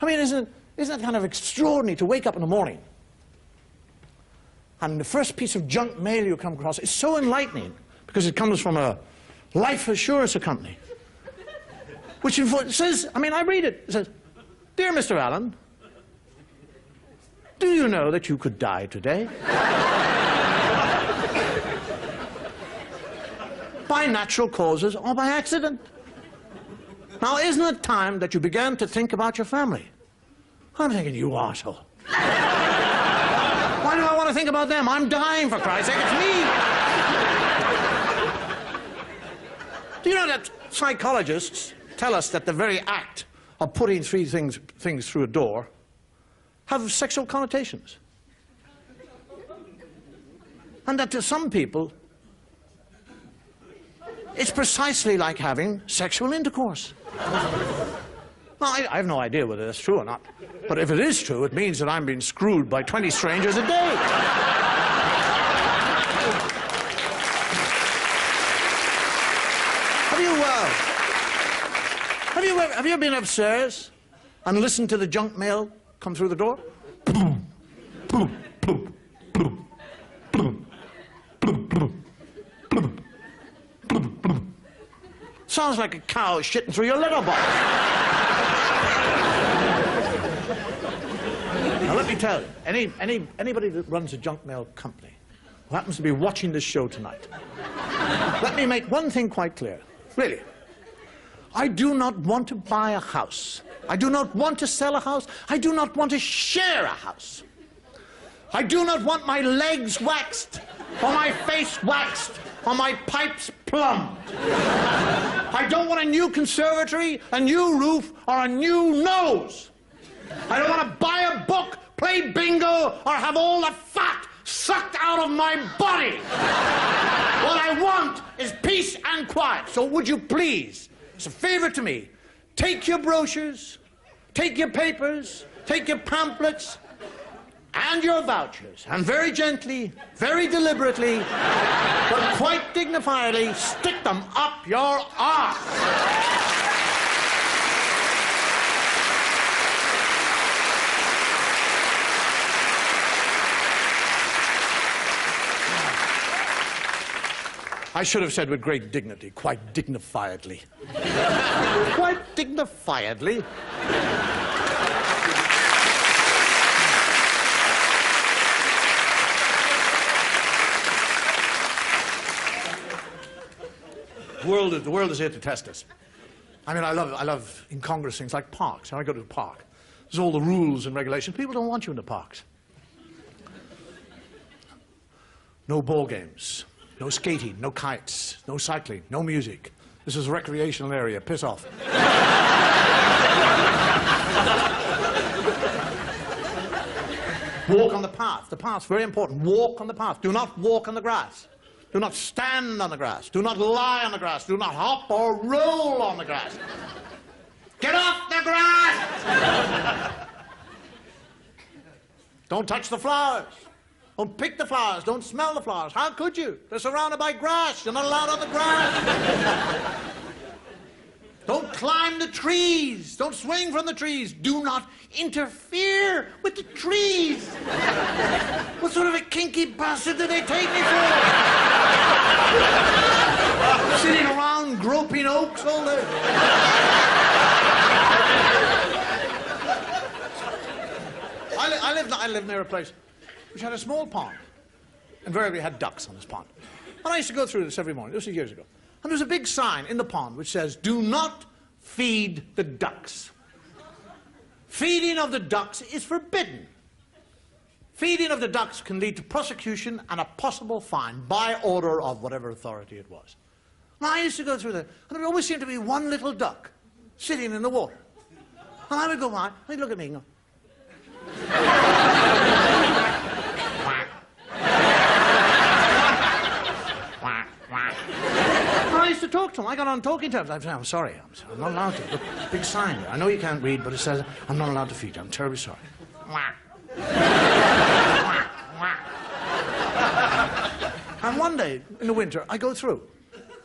I mean, isn't it kind of extraordinary to wake up in the morning and the first piece of junk mail you come across is so enlightening because it comes from a life assurance company, which says, I mean, I read it. It says, "Dear Mr. Allen, do you know that you could die today? By natural causes or by accident. Now, isn't it time that you began to think about your family?" I'm thinking, you arsehole. Why do I want to think about them? I'm dying, for Christ's sake. It's me. Do you know that psychologists tell us that the very act of putting three things through a door have sexual connotations? And that to some people, it's precisely like having sexual intercourse. Well, I have no idea whether that's true or not. But if it is true, it means that I'm being screwed by 20 strangers a day. Have you been upstairs and listened to the junk mail come through the door? Sounds like a cow shitting through your letterbox. Now let me tell you, anybody that runs a junk mail company who happens to be watching this show tonight, let me make one thing quite clear. Really, I do not want to buy a house. I do not want to sell a house. I do not want to share a house. I do not want my legs waxed, or my face waxed, or my pipes plumbed. I don't want a new conservatory, a new roof, or a new nose. I don't want to buy a book, play bingo, or have all the fat sucked out of my body. What I want is peace and quiet. So would you please, it's a favor to me, take your brochures, take your papers, take your pamphlets, and your vouchers, and very gently, very deliberately, but quite dignifiedly, stick them up your arse. I should have said with great dignity, quite dignifiedly. Quite dignifiedly. The world is here to test us. I mean, I love incongruous things like parks. When I go to the park, there's all the rules and regulations. People don't want you in the parks. No ball games, no skating, no kites, no cycling, no music. This is a recreational area. Piss off. Walk on the path. The path's very important. Walk on the path. Do not walk on the grass. Do not stand on the grass. Do not lie on the grass. Do not hop or roll on the grass. Get off the grass! Don't touch the flowers. Don't pick the flowers. Don't smell the flowers. How could you? They're surrounded by grass. You're not allowed on the grass. Don't climb the trees. Don't swing from the trees. Do not interfere with the trees. What sort of a kinky bastard do they take me for? Sitting around groping oaks all day. I lived near a place which had a small pond. Invariably had ducks on this pond. And I used to go through this every morning. This was years ago. And there's a big sign in the pond which says, "Do not feed the ducks." Feeding of the ducks is forbidden. Feeding of the ducks can lead to prosecution and a possible fine by order of whatever authority it was. And I used to go through that, and there always seemed to be one little duck sitting in the water. And I would go by, and he'd look at me and go, I used to talk to him. I got on talking terms. I said, "I'm sorry. I'm not allowed to. Look, big sign there. I know you can't read, but it says I'm not allowed to feed you. I'm terribly sorry." And one day in the winter, I go through.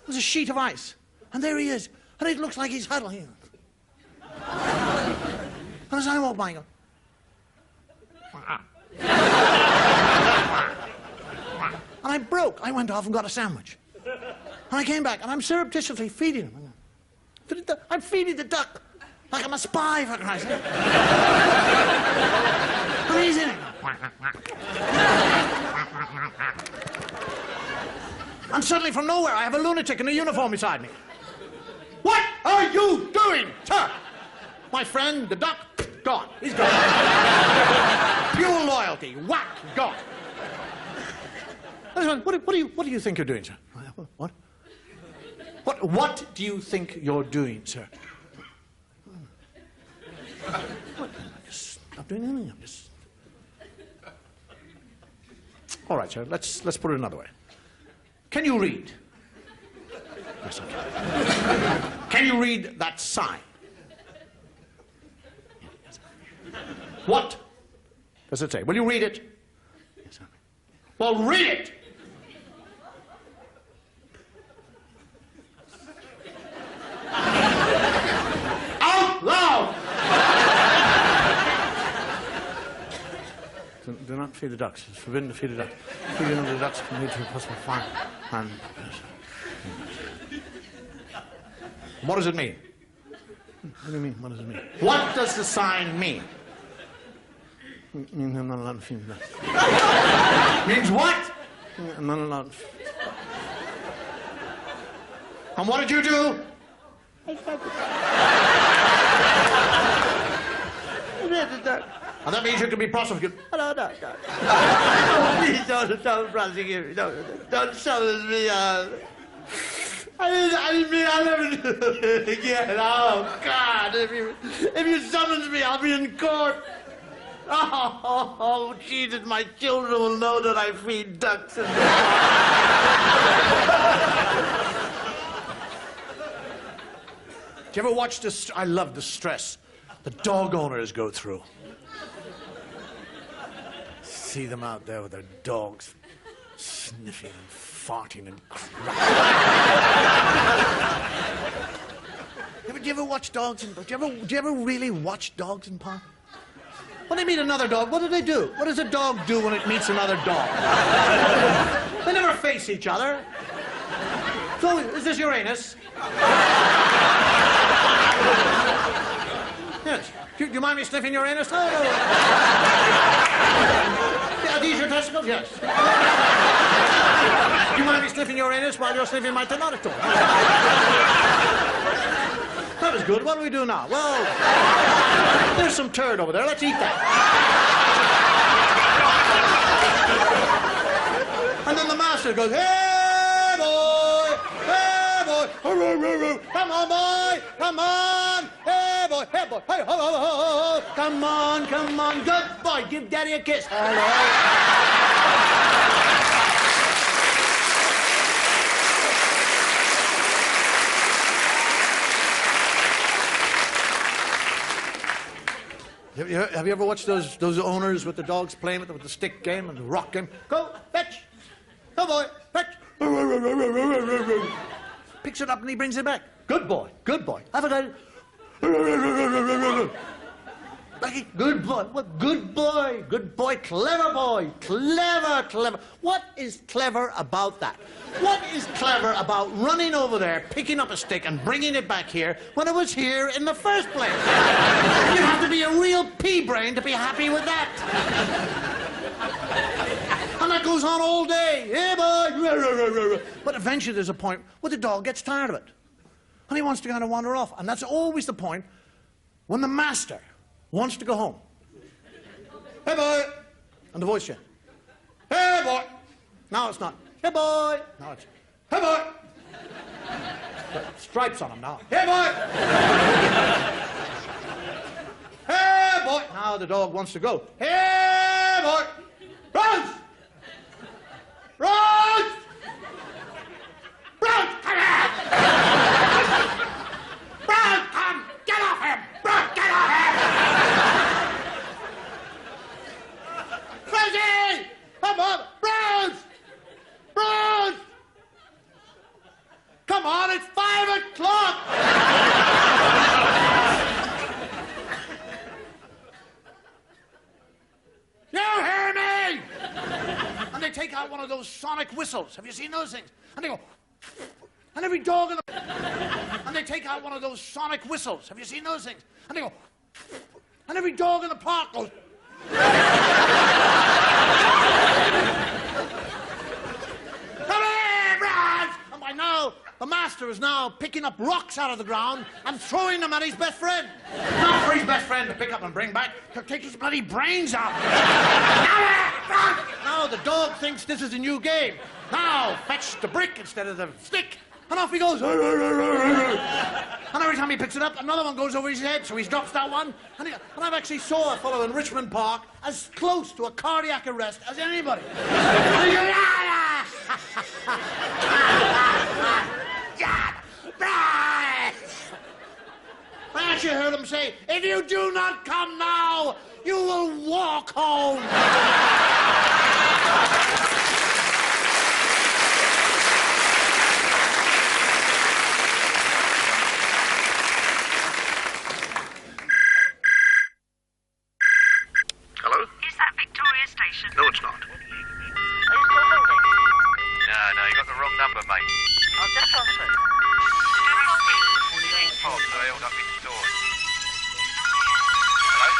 There's a sheet of ice, and there he is, and it looks like he's huddling. And as I walk by, I go, and I broke. I went off and got a sandwich. And I came back, and I'm surreptitiously feeding him. I'm feeding the duck like I'm a spy, for Christ's sake. And he's in it. And suddenly, from nowhere, I have a lunatic in a uniform beside me. "What are you doing, sir?" My friend, the duck, gone. He's gone. Pure loyalty. Whack, gone. What do you think you're doing, sir? What? What do you think you're doing, sir? I'm just not doing anything. I'm just... All right, sir. Let's put it another way. Can you read? Yes, I can. Can you read that sign? What does it say? Will you read it? Yes, sir. Well, read it! Out loud! Do not feed the ducks. It's forbidden to feed the ducks. Feeding of the ducks can lead to a possible fine. And what does it mean? What do you mean? What does it mean? What does the sign mean? It means I'm not allowed to feed the ducks. Means what? I'm not allowed to. And what did you do? I fed the duck. And that means you can be prosecuted. No. Please don't prosecute me. Don't summon me. I didn't mean I'll never do it again. Oh, God. If you summons me, I'll be in court. Oh, Jesus, my children will know that I feed ducks and Do you ever watch this? I love the stress the dog owners go through. See them out there with their dogs sniffing and farting and crying. Do you ever watch dogs in... Do you ever really watch dogs in park? When they meet another dog, what do they do? What does a dog do when it meets another dog? They never face each other. So, is this your anus? Yes. Do you mind me sniffing your anus? No, no. Are these your testicles? Yes. Do you mind me sniffing your anus while you're sniffing my tenototor? That was good. What do we do now? Well, there's some turd over there. Let's eat that. And then the master goes, hey, boy, hey, boy, come on, boy, come on, hey, boy, hey, boy, hey, ho, ho, ho, ho, come on, good boy, give Daddy a kiss. Hello. Have you ever watched those owners with the dogs playing with the stick game and the rock game? Go, fetch. Go, boy, fetch. Picks it up and he brings it back. Good boy, good boy. Have a go. Good boy. What? Good boy. Good boy. Clever boy. Clever, clever. What is clever about that? What is clever about running over there, picking up a stick and bringing it back here when it was here in the first place? You have to be a real pea-brain to be happy with that. And that goes on all day. Hey, boy. But eventually there's a point where the dog gets tired of it. And he wants to kind of wander off. And that's always the point when the master wants to go home. Hey, boy. And the voice changes. Hey, boy. Now it's not. Hey, boy. Now it's. Hey, boy. Got stripes on him now. Hey, boy. Hey, boy. Now the dog wants to go. Hey, boy. Rose. Rose. Rose, come here. Rose, come. Get off him. Rose, get off him. Rosie! Come on! Rose! Rose! Come on, it's 5 o'clock! You hear me? And they take out one of those sonic whistles. Have you seen those things? And they go... And every dog in the... And they take out one of those sonic whistles. Have you seen those things? And they go... And every dog in the park goes... Come here, Brad! And by now, the master is now picking up rocks out of the ground and throwing them at his best friend. Not for his best friend to pick up and bring back, to take his bloody brains out. Now the dog thinks this is a new game. Now fetch the brick instead of the stick. And off he goes. And every time he picks it up, another one goes over his head, so he drops that one. And I've actually saw a fellow in Richmond Park as close to a cardiac arrest as anybody. I actually heard him say, if you do not come now, you will walk home. No, it's not. Are you still holding? No, you got the wrong number, mate. I'll just transfer. Pop, so they held up in stores. Hello?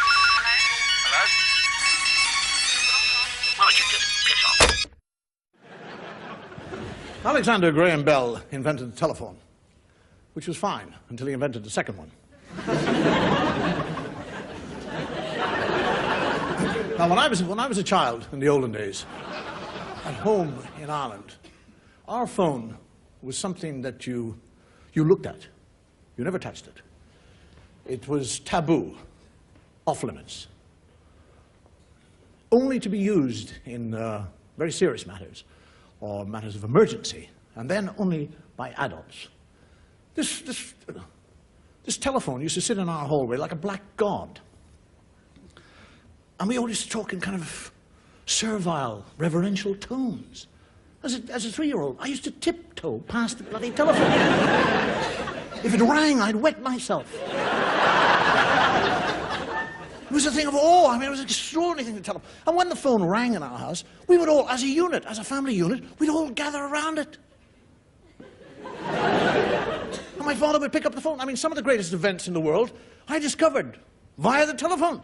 Hello? Why don't you just piss off? Alexander Graham Bell invented the telephone, which was fine until he invented the second one. Now, when I was a child in the olden days, at home in Ireland, our phone was something that you looked at. You never touched it. It was taboo, off limits, only to be used in very serious matters or matters of emergency, and then only by adults. This telephone used to sit in our hallway like a black god. And we all used to talk in kind of servile, reverential tones. As a 3-year-old, I used to tiptoe past the bloody telephone. If it rang, I'd wet myself. It was a thing of awe. I mean, it was an extraordinary thing to tell them. And when the phone rang in our house, we would all, as a unit, as a family unit, we'd all gather around it. my father would pick up the phone. I mean, some of the greatest events in the world I discovered via the telephone.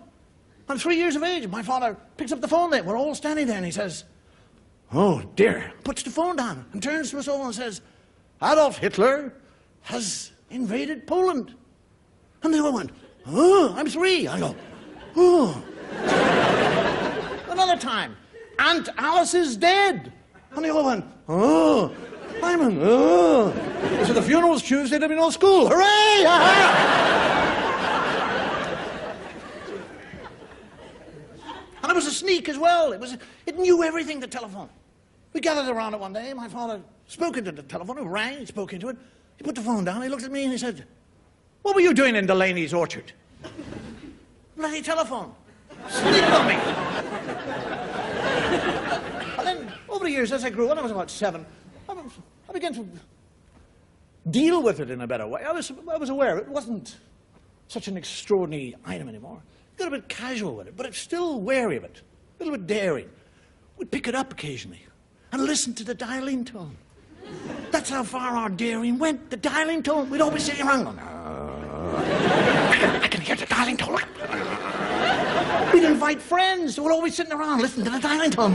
I'm 3 years of age. My father picks up the phone then. We're all standing there and he says, "Oh dear," puts the phone down and turns to us all and says, "Adolf Hitler has invaded Poland." And they all went, "Oh, I'm 3. I go, "Oh." Another time, Aunt Alice is dead. And they all went, "Oh, Simon, oh." So the funeral's Tuesday, there'll be no school. Hooray! And it was a sneak as well. It knew everything, the telephone. We gathered around it one day. My father spoke into the telephone. It rang. He spoke into it. He put the phone down. He looked at me and he said, "What were you doing in Delaney's orchard?" Bloody telephone. Sneaked on me. And then, over the years, as I grew, when I was about 7, I began to deal with it in a better way. I was aware it wasn't such an extraordinary item anymore. Got a bit casual with it, but it's still wary of it. A little bit daring. We'd pick it up occasionally and listen to the dialing tone. That's how far our daring went, the dialing tone. We'd always sit around going, I can hear the dialing tone. We'd invite friends who were always sitting around listening to the dialing tone.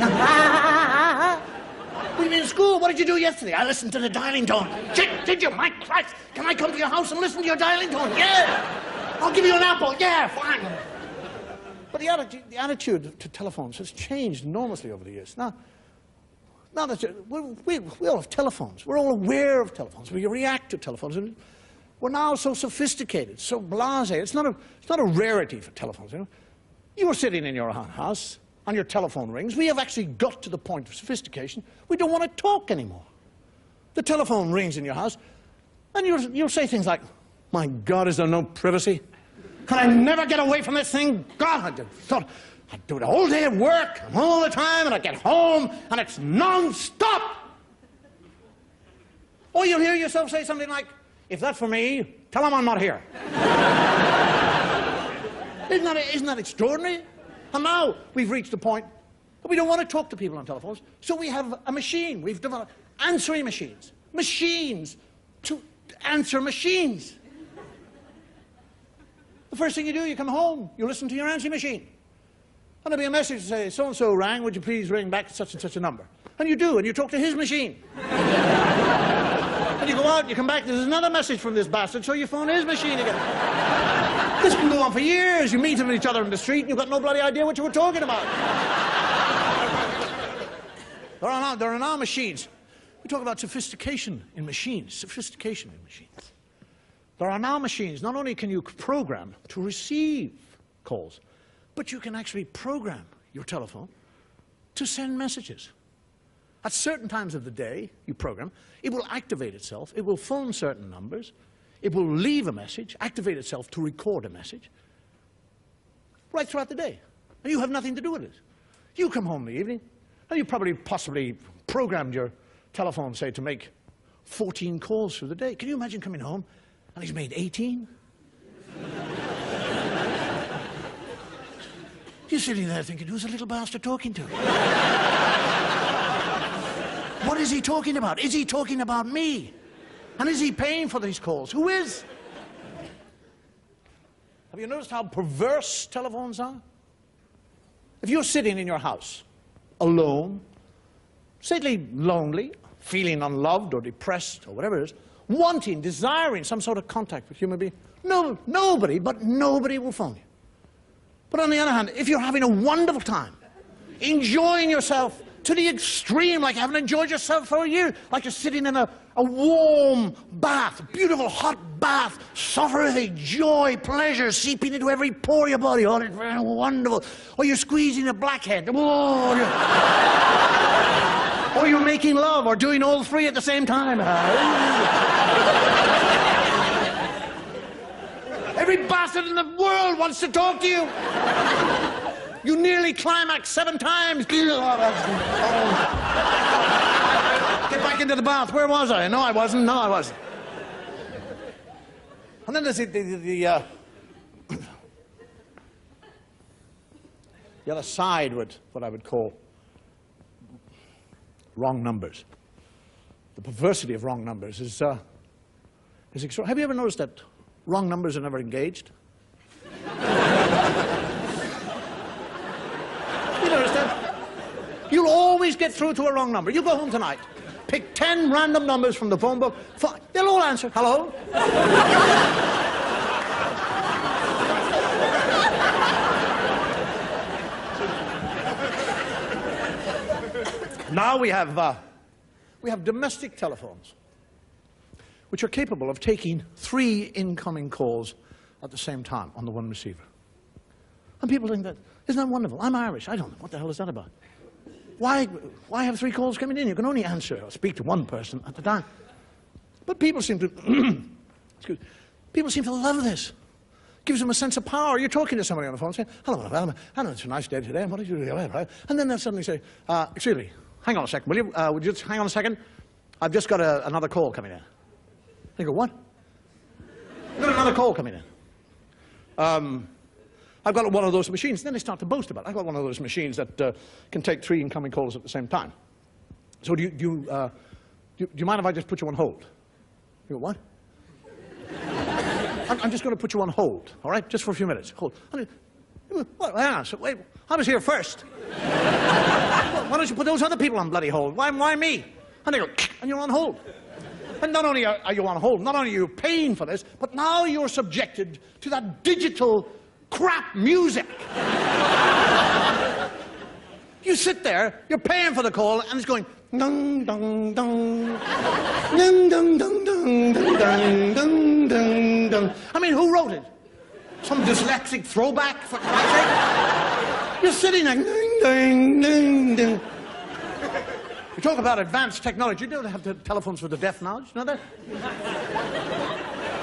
We'd be in school. What did you do yesterday? I listened to the dialing tone. Did you? My Christ. Can I come to your house and listen to your dialing tone? Yeah. I'll give you an apple. Yeah, fine. But the attitude to telephones has changed enormously over the years. Now that we all have telephones. We're all aware of telephones. We react to telephones. And we're now so sophisticated, so blasé. It's not a rarity for telephones. You know? You were sitting in your house, and your telephone rings. We have actually got to the point of sophistication. We don't want to talk anymore. The telephone rings in your house, and you'll say things like, "My God, is there no privacy? Can I never get away from this thing? God, I thought I'd do the whole day at work, and all the time, and I get home, and it's non-stop." Or you'll hear yourself say something like, "If that's for me, tell him I'm not here." Isn't that extraordinary? And now we've reached a point that we don't want to talk to people on telephones, so we have a machine. We've developed answering machines. Machines to answer machines. The first thing you do, you come home, you listen to your answering machine. And there'll be a message to say, "So-and-so rang, would you please ring back to such and such a number?" And you do, and you talk to his machine. And you go out, and you come back, there's another message from this bastard, so you phone his machine again. This can go on for years. You meet each other in the street, and you've got no bloody idea what you were talking about. There are now machines. We talk about sophistication in machines. Sophistication in machines. There are now machines. Not only can you program to receive calls, but you can actually program your telephone to send messages. At certain times of the day, you program, it will activate itself, it will phone certain numbers, it will leave a message, activate itself to record a message, right throughout the day. And you have nothing to do with it. You come home in the evening, and you probably possibly programmed your telephone, say, to make 14 calls through the day. Can you imagine coming home, and he's made 18? You're sitting there thinking, who's the little bastard talking to? What is he talking about? Is he talking about me? And is he paying for these calls? Who is? Have you noticed how perverse telephones are? If you're sitting in your house, alone, sadly lonely, feeling unloved or depressed or whatever it is, wanting, desiring some sort of contact with a human being, nobody will phone you. But on the other hand, if you're having a wonderful time, enjoying yourself to the extreme, like you haven't enjoyed yourself for a year, like you're sitting in a warm bath, a beautiful hot bath, suffering joy, pleasure seeping into every pore of your body. Oh, it's very wonderful. Or you're squeezing a blackhead. Oh, or you're making love, or doing all three at the same time. Every bastard in the world wants to talk to you. You nearly climax 7 times. Get back into the bath. Where was I? No, I wasn't. No, I wasn't. And then there's the other side with what I would call wrong numbers. The perversity of wrong numbers is is extraordinary. Have you ever noticed that wrong numbers are never engaged? You notice that? You'll always get through to a wrong number. You go home tonight, pick 10 random numbers from the phone book, they'll all answer, hello? Now we have domestic telephones, which are capable of taking 3 incoming calls at the same time on the one receiver. And people think that, isn't that wonderful? I'm Irish. I don't know. What the hell is that about? Why have 3 calls coming in? You can only answer or speak to one person at a time. But people seem to, people seem to love this. Gives them a sense of power. You're talking to somebody on the phone saying, hello, I know it's a nice day today. What did you do? Right? And then they'll suddenly say, excuse me, hang on a second, will you? Would you just hang on a second? I've just got another call coming in. You go, what? I've got another call coming in. I've got one of those machines. Then they start to boast about it. I've got one of those machines that can take 3 incoming calls at the same time. So do you mind if I just put you on hold? You go, what? I'm just going to put you on hold, all right? Just for a few minutes. Hold. Well, hang on. So, wait, I was here first. Why don't you put those other people on bloody hold? Why me? And they go, and you're on hold. And not only are you on hold, not only are you paying for this, but now you're subjected to that digital crap music. You sit there, you're paying for the call, and it's going dung dung dung dung dung dung dung dung dung dung dung. I mean, who wrote it? Some dyslexic throwback, for Christ's sake? You're sitting there, ding ding ding ding. You talk about advanced technology. You don't have the telephones for the deaf now. Did you know that?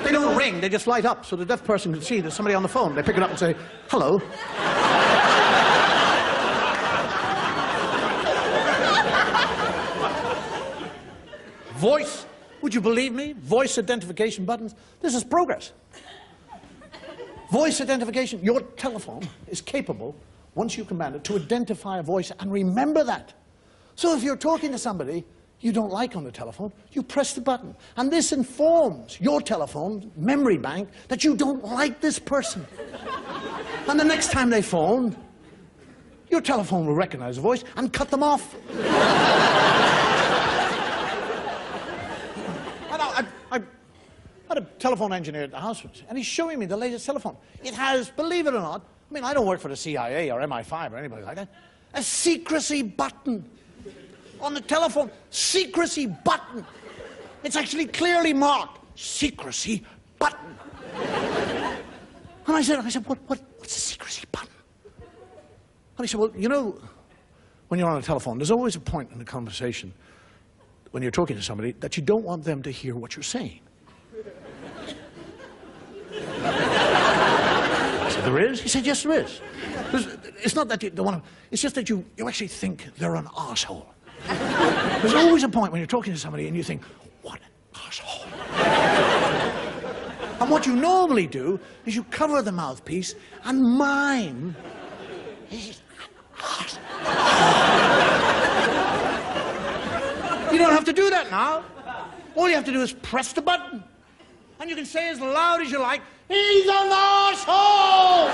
They don't ring, they just light up, so the deaf person can see there's somebody on the phone. They pick it up and say, hello. Voice, would you believe me? Voice identification buttons. This is progress. Voice identification. Your telephone is capable, once you command it, to identify a voice and remember that. So if you're talking to somebody you don't like on the telephone, you press the button. And this informs your telephone memory bank that you don't like this person. And the next time they phone, your telephone will recognize the voice and cut them off. I had a telephone engineer at the house once, and he's showing me the latest telephone. It has, believe it or not, I mean, I don't work for the CIA or MI5 or anybody like that, a secrecy button on the telephone. Secrecy button. It's actually clearly marked, secrecy button. And I said, what's a secrecy button? And he said, well, you know, when you're on a telephone, there's always a point in the conversation when you're talking to somebody that you don't want them to hear what you're saying. I said, there is? He said, yes, there is. It's not that you don't want to, it's just that you actually think they're an arsehole. There's always a point when you're talking to somebody and you think, what an arsehole. And what you normally do is you cover the mouthpiece and mime. He's an arsehole. You don't have to do that now. All you have to do is press the button. And you can say as loud as you like, he's an arsehole!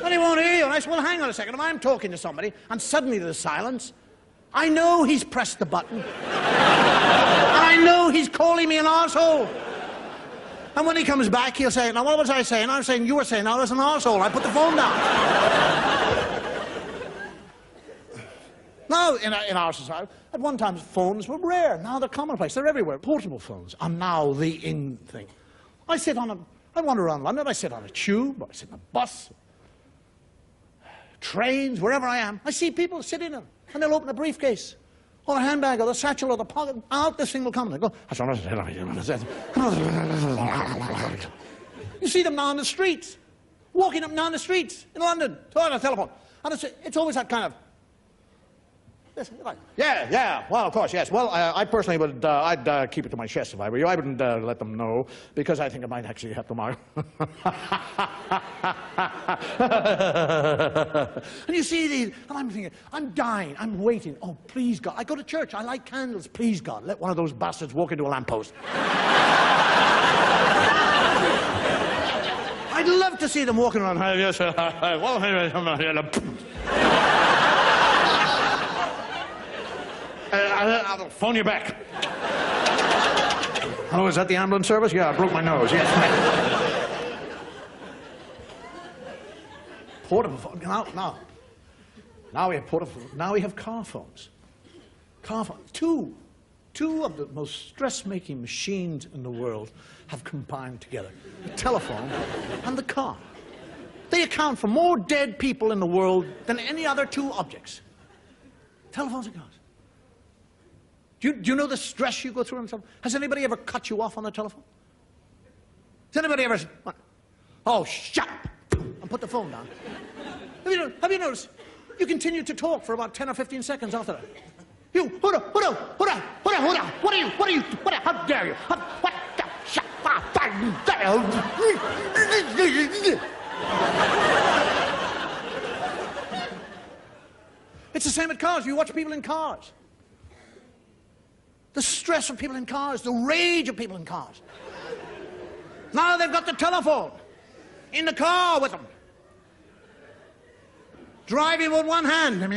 And he won't hear you. And I said, well, hang on a second. If I'm talking to somebody and suddenly there's silence, I know he's pressed the button. And I know he's calling me an arsehole. And when he comes back, he'll say, now what was I saying? I was saying, you were saying I was an arsehole. I put the phone down. Now, in our society, at one time phones were rare. Now they're commonplace. They're everywhere. Portable phones are now the in thing. I wander around London. I sit on a tube, or I sit on a bus, trains, wherever I am. I see people sitting in them, and they'll open a briefcase, or a handbag, or the satchel, or the pocket. Out this thing will come. And they go. You see them now on the streets, walking up and down the streets in London, on a telephone, and it's always that kind of. Yes, right. Yeah. Well, of course, yes. Well, I personally would, I'd keep it to my chest if I were you. I wouldn't let them know, because I think it might actually help them out. And you see these, and I'm thinking, I'm dying, I'm waiting. Oh, please, God. I go to church, I light candles. Please, God, let one of those bastards walk into a lamppost. I'd love to see them walking around. Yes, I'll phone you back. Hello, is that the ambulance service? Yeah, I broke my nose, yes. Portable phone. Now we have portable. Now we have car phones. Car phones. Two of the most stress-making machines in the world have combined together. The telephone and the car. They account for more dead people in the world than any other two objects. Telephones and cars. Do you know the stress you go through on the telephone? Has anybody ever cut you off on the telephone? Has anybody ever said, oh, shut up, and put the phone down? Have you noticed? You continue to talk for about 10 or 15 seconds after that. You, what are you, how dare you? What the, shut up, It's the same with cars. You watch people in cars. The stress of people in cars, the rage of people in cars. Now they've got the telephone in the car with them. Driving with one hand. God,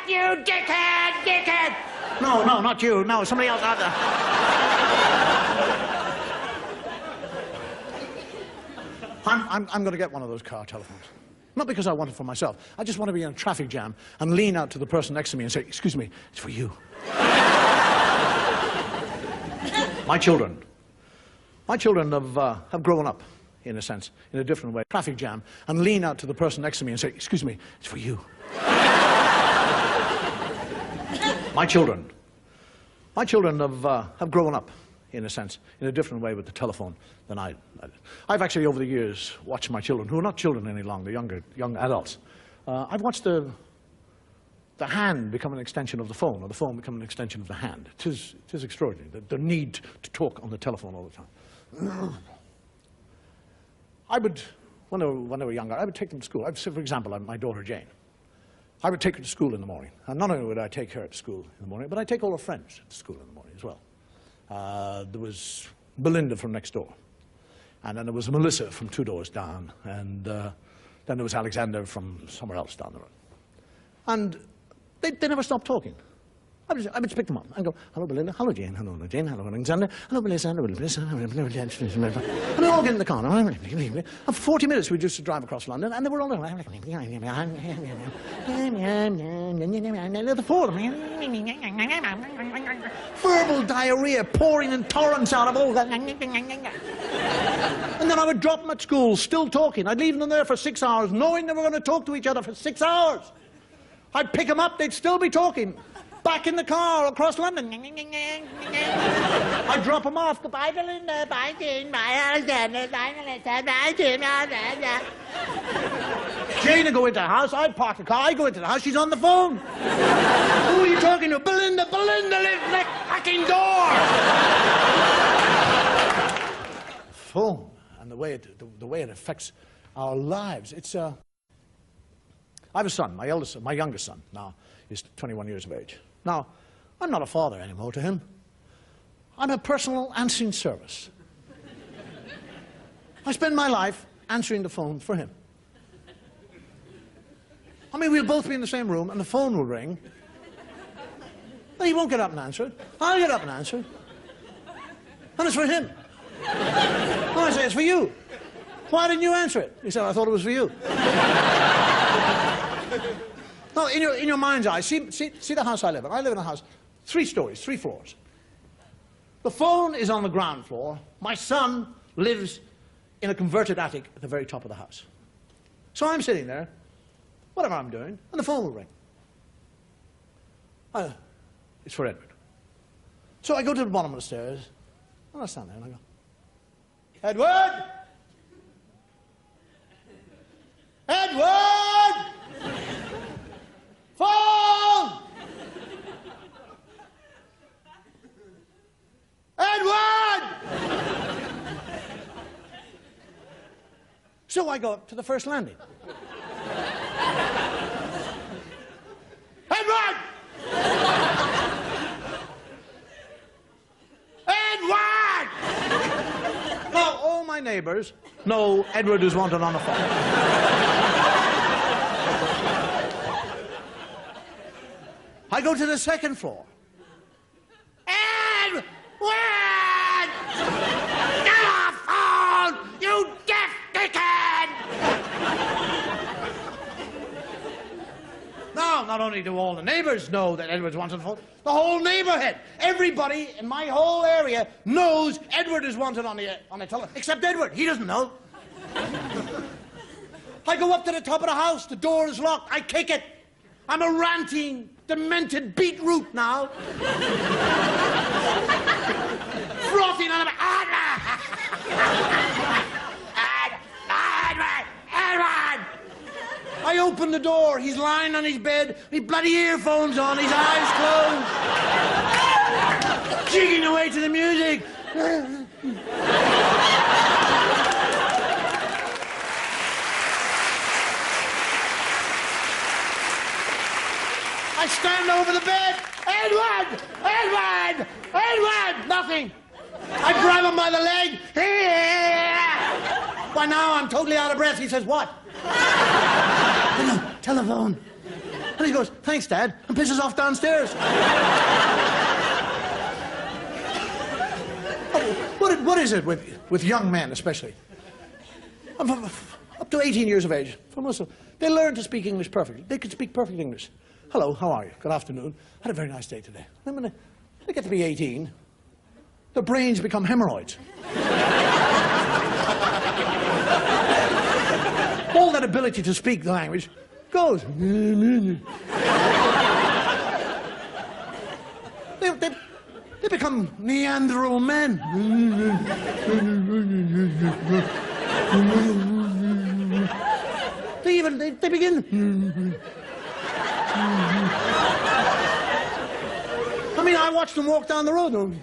you dickhead! No, not you. No, somebody else out there. I'm going to get one of those car telephones. Not because I want it for myself. I just want to be in a traffic jam and lean out to the person next to me and say, excuse me, it's for you. My children have grown up, in a sense, in a different way. Traffic jam and lean out to the person next to me and say, excuse me, it's for you. My children have grown up, in a sense, in a different way with the telephone than I did. I've actually, over the years, watched my children, who are not children any longer, young adults. I've watched the hand become an extension of the phone, or the phone become an extension of the hand. It is extraordinary, the need to talk on the telephone all the time. When they were younger, I would take them to school. I'd say, for example, my daughter Jane. I would take her to school in the morning. And not only would I take her to school in the morning, but I'd take all her friends to school in the morning as well. There was Belinda from next door. And then there was Melissa from 2 doors down. And then there was Alexander from somewhere else down the road. And they never stopped talking. I would just pick them up and go, hello Belinda, hello Jane, hello Alexander, hello Melissa, hello Melissa, and they all get in the car. And 40 minutes we used to drive across London, and they were all the four of them. Verbal diarrhea pouring in torrents out of all that. And then I would drop them at school, still talking. I'd leave them there for 6 hours, knowing they were going to talk to each other for 6 hours. I'd pick them up, they'd still be talking. Back in the car across London. I drop them off. Goodbye, Belinda. Bye, Jane. Bye, Alexander. Bye, Melissa. Bye, Jim. Jane would go into the house. I'd park the car. I go into the house. She's on the phone. Who are you talking to? Belinda. Belinda lives next fucking door. Phone and the way it affects our lives. It's I have a son. My youngest son now is 21 years of age. Now, I'm not a father anymore to him. I'm a personal answering service. I spend my life answering the phone for him. I mean, we'll both be in the same room and the phone will ring. And he won't get up and answer it. I'll get up and answer it. And it's for him. And I say, it's for you. Why didn't you answer it? He said, I thought it was for you. No, in your mind's eye, see the house I live in. I live in a house, 3 stories, 3 floors. The phone is on the ground floor. My son lives in a converted attic at the very top of the house. So I'm sitting there, whatever I'm doing, and the phone will ring. It's for Edward. So I go to the bottom of the stairs, and I stand there and I go, Edward! Edward! Phone! Edward! So I go up to the first landing. Edward! Edward! Now, all my neighbors know Edward is wanted on the phone. I go to the second floor. Edward! Get off phone, you deaf dickhead! Now, not only do all the neighbors know that Edward's wanted on the phone, the whole neighborhood, everybody in my whole area knows Edward is wanted on the telephone, except Edward. He doesn't know. I go up to the top of the house. The door is locked. I kick it. I'm a ranting, demented beetroot now. Frothing on Edward! I open the door. He's lying on his bed. His bloody earphones on. His eyes closed. Jigging away to the music. I stand over the bed. Edward! Edward! Edward! Nothing. I grab him by the leg. By now I'm totally out of breath. He says, what? Telephone. And he goes, thanks, Dad, and pisses off downstairs. What is it with young men, especially? Up to 18 years of age, for most of them, they learn to speak English perfectly. They can speak perfect English. Hello, how are you? Good afternoon. Had a very nice day today. Then when they get to be 18, their brains become hemorrhoids. All that ability to speak the language goes. They become Neanderthal men. They begin. I mean, I watched them walk down the road.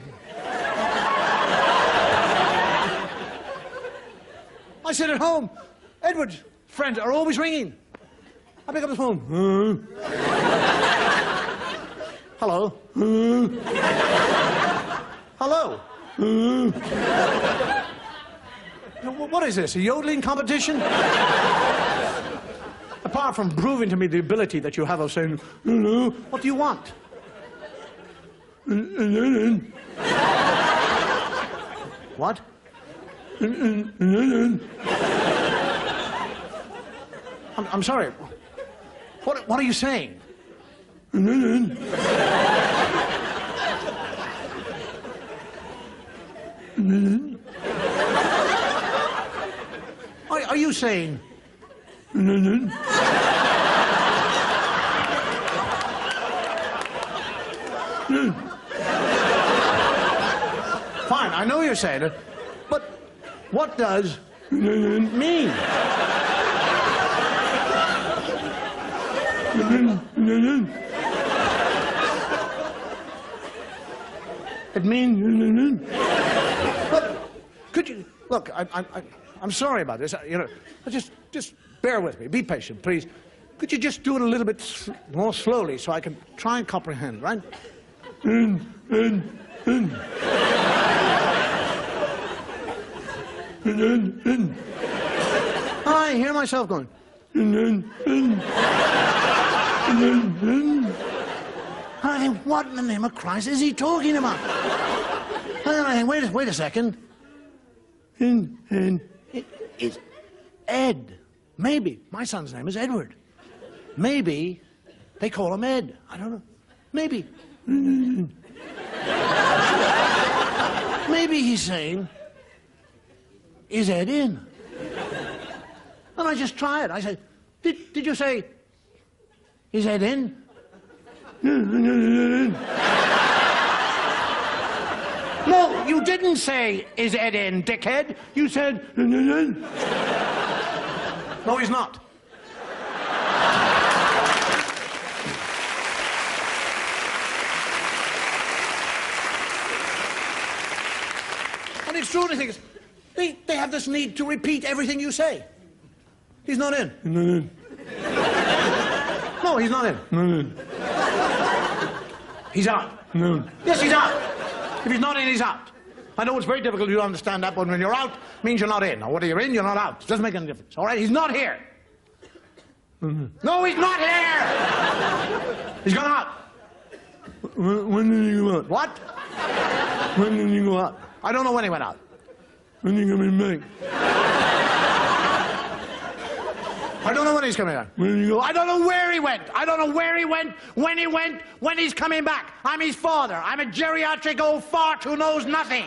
I sit at home. Edward's friends are always ringing. I pick up the phone. Hello. Hello. What is this, a yodeling competition? Apart from proving to me the ability that you have of saying, what do you want? What? I'm sorry. What are you saying? Are you saying? Fine, I know you're saying it, but what does mean? It means. But could you look? I'm sorry about this. You know, just bear with me. Be patient, please. Could you just do it a little bit more slowly so I can try and comprehend, right? I hear myself going. I think, what in the name of Christ is he talking about? And I think, wait a second. It's Ed. Maybe. My son's name is Edward. Maybe they call him Ed. I don't know. Maybe. Maybe he's saying, is Ed in? And I just try it. I say, did you say, is Ed in? No, you didn't say, is Ed in, dickhead? You said, no, he's not. It's true. They think they have this need to repeat everything you say. He's not in. Not in. No, he's not in. Not in. He's out. No. Yes, he's out. If he's not in, he's out. I know it's very difficult to understand that, but when you're out, means you're not in. Or whether you're in, you're not out. It doesn't make any difference. All right? He's not here. No, he's not here. He's gone out. When did he go out? What? When did he go out? I don't know when he went out. When did he come back? I don't know when he's coming back. When did he go? I don't know where he went. I don't know where he went, when he's coming back. I'm his father. I'm a geriatric old fart who knows nothing.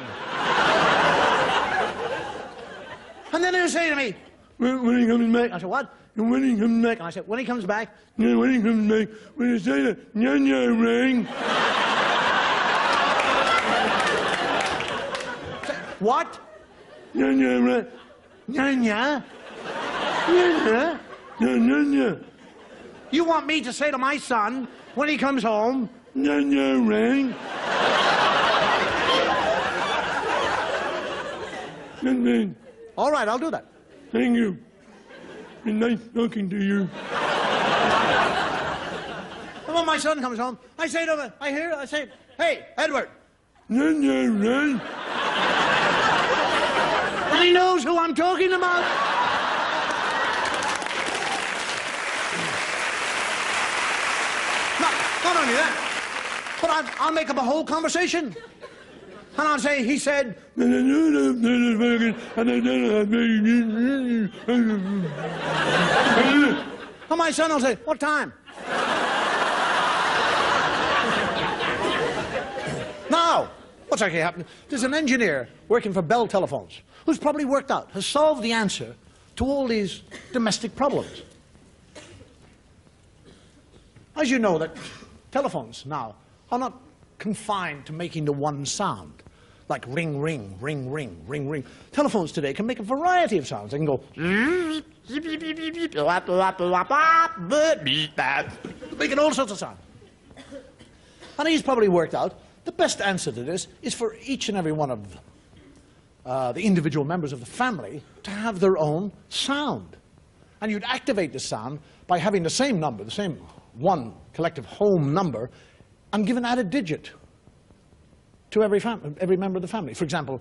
And then he'll say to me, When he comes back? I said, what? When he comes back? And I said, when he comes back, Yeah, when he comes back, when you say that, Nya ring. what? Nya ring. Nya? Nya. Nya. You want me to say to my son, when he comes home, Nya ring. Good man. all right, I'll do that. Thank you. Been nice talking to you. And when my son comes home, I say to him, I say, hey, Edward. Nya ring. And he knows who I'm talking about. Not only that, but I'll make up a whole conversation. And I'll say, he said, and my son will say, what time? Now, what's actually happened? There's an engineer working for Bell Telephones who's probably worked out, has solved the answer to all these domestic problems. As you know, that telephones now are not confined to making the one sound, like ring, ring, ring, ring, ring, ring. Telephones today can make a variety of sounds. They can go making all sorts of sounds. And he's probably worked out the best answer to this is for each and every one of the individual members of the family to have their own sound. And you'd activate the sound by having the same number, the same one collective home number, and give an added digit to every member of the family. For example,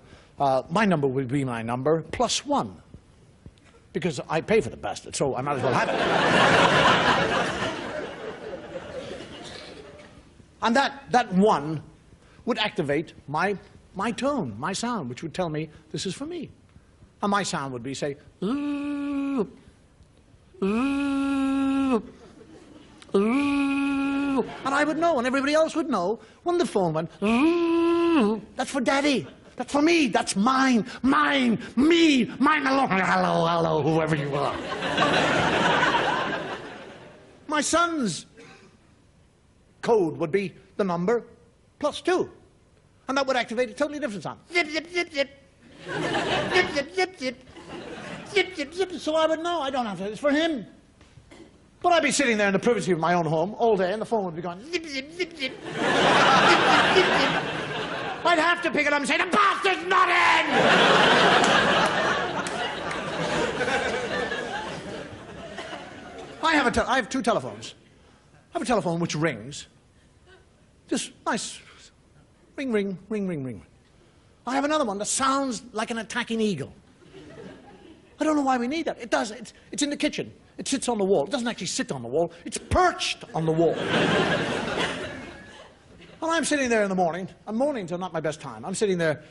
my number would be my number +1, because I pay for the bastard, so I might as well have it. And that 1 would activate my tone, my sound, which would tell me this is for me. And my sound would be, say, ooh, ooh, ooh. And I would know, and everybody else would know, when the phone went, ooh, that's for Daddy. That's for me. That's mine. Mine. Me. Mine alone. Hello, hello, whoever you are. My son's code would be the number +2. And that would activate a totally different sound. Zip, zip, zip, zip. Zip, zip, zip, zip. Zip, zip, zip. So I would know. I don't have to. It's for him. But I'd be sitting there in the privacy of my own home all day, and the phone would be going zip, zip, zip, zip. Zip, zip, zip, zip. I'd have to pick it up and say, the bastard's not in! I have 2 telephones. I have a telephone which rings. Just nice. Ring, ring, ring, ring, ring. I have another one that sounds like an attacking eagle. I don't know why we need that. It does. It's in the kitchen. It sits on the wall. It doesn't actually sit on the wall. It's perched on the wall. And I'm sitting there in the morning, and mornings are not my best time. I'm sitting there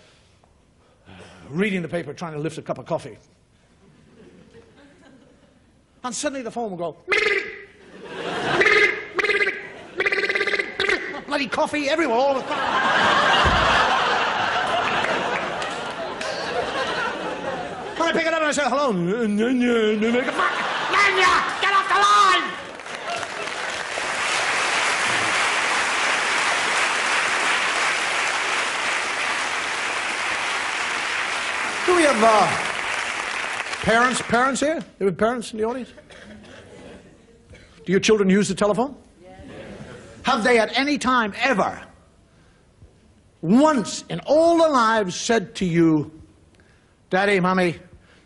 reading the paper, trying to lift a cup of coffee. And suddenly the phone will go, bloody coffee everywhere, all the time. And I pick it up and I say, hello. And then they make a fuck. Nanya, get off the line! Do we have parents here? Do we have parents in the audience? Do your children use the telephone? Yes. Have they at any time ever, once in all their lives, said to you, Daddy, Mummy,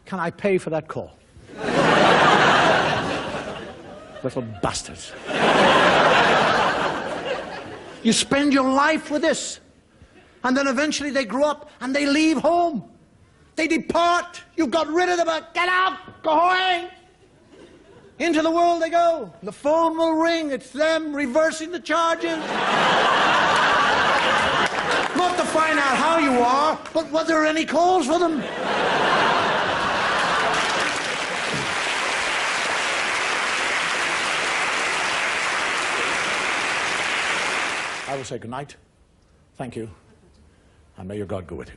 can I pay for that call? Little bastards. You spend your life with this, and then eventually they grow up and they leave home. They depart. You've got rid of them. Get out. Go away. Into the world they go. The phone will ring. It's them reversing the charges. Not to find out how you are, but were there any calls for them? I will say good night, thank you, and may your God go with you.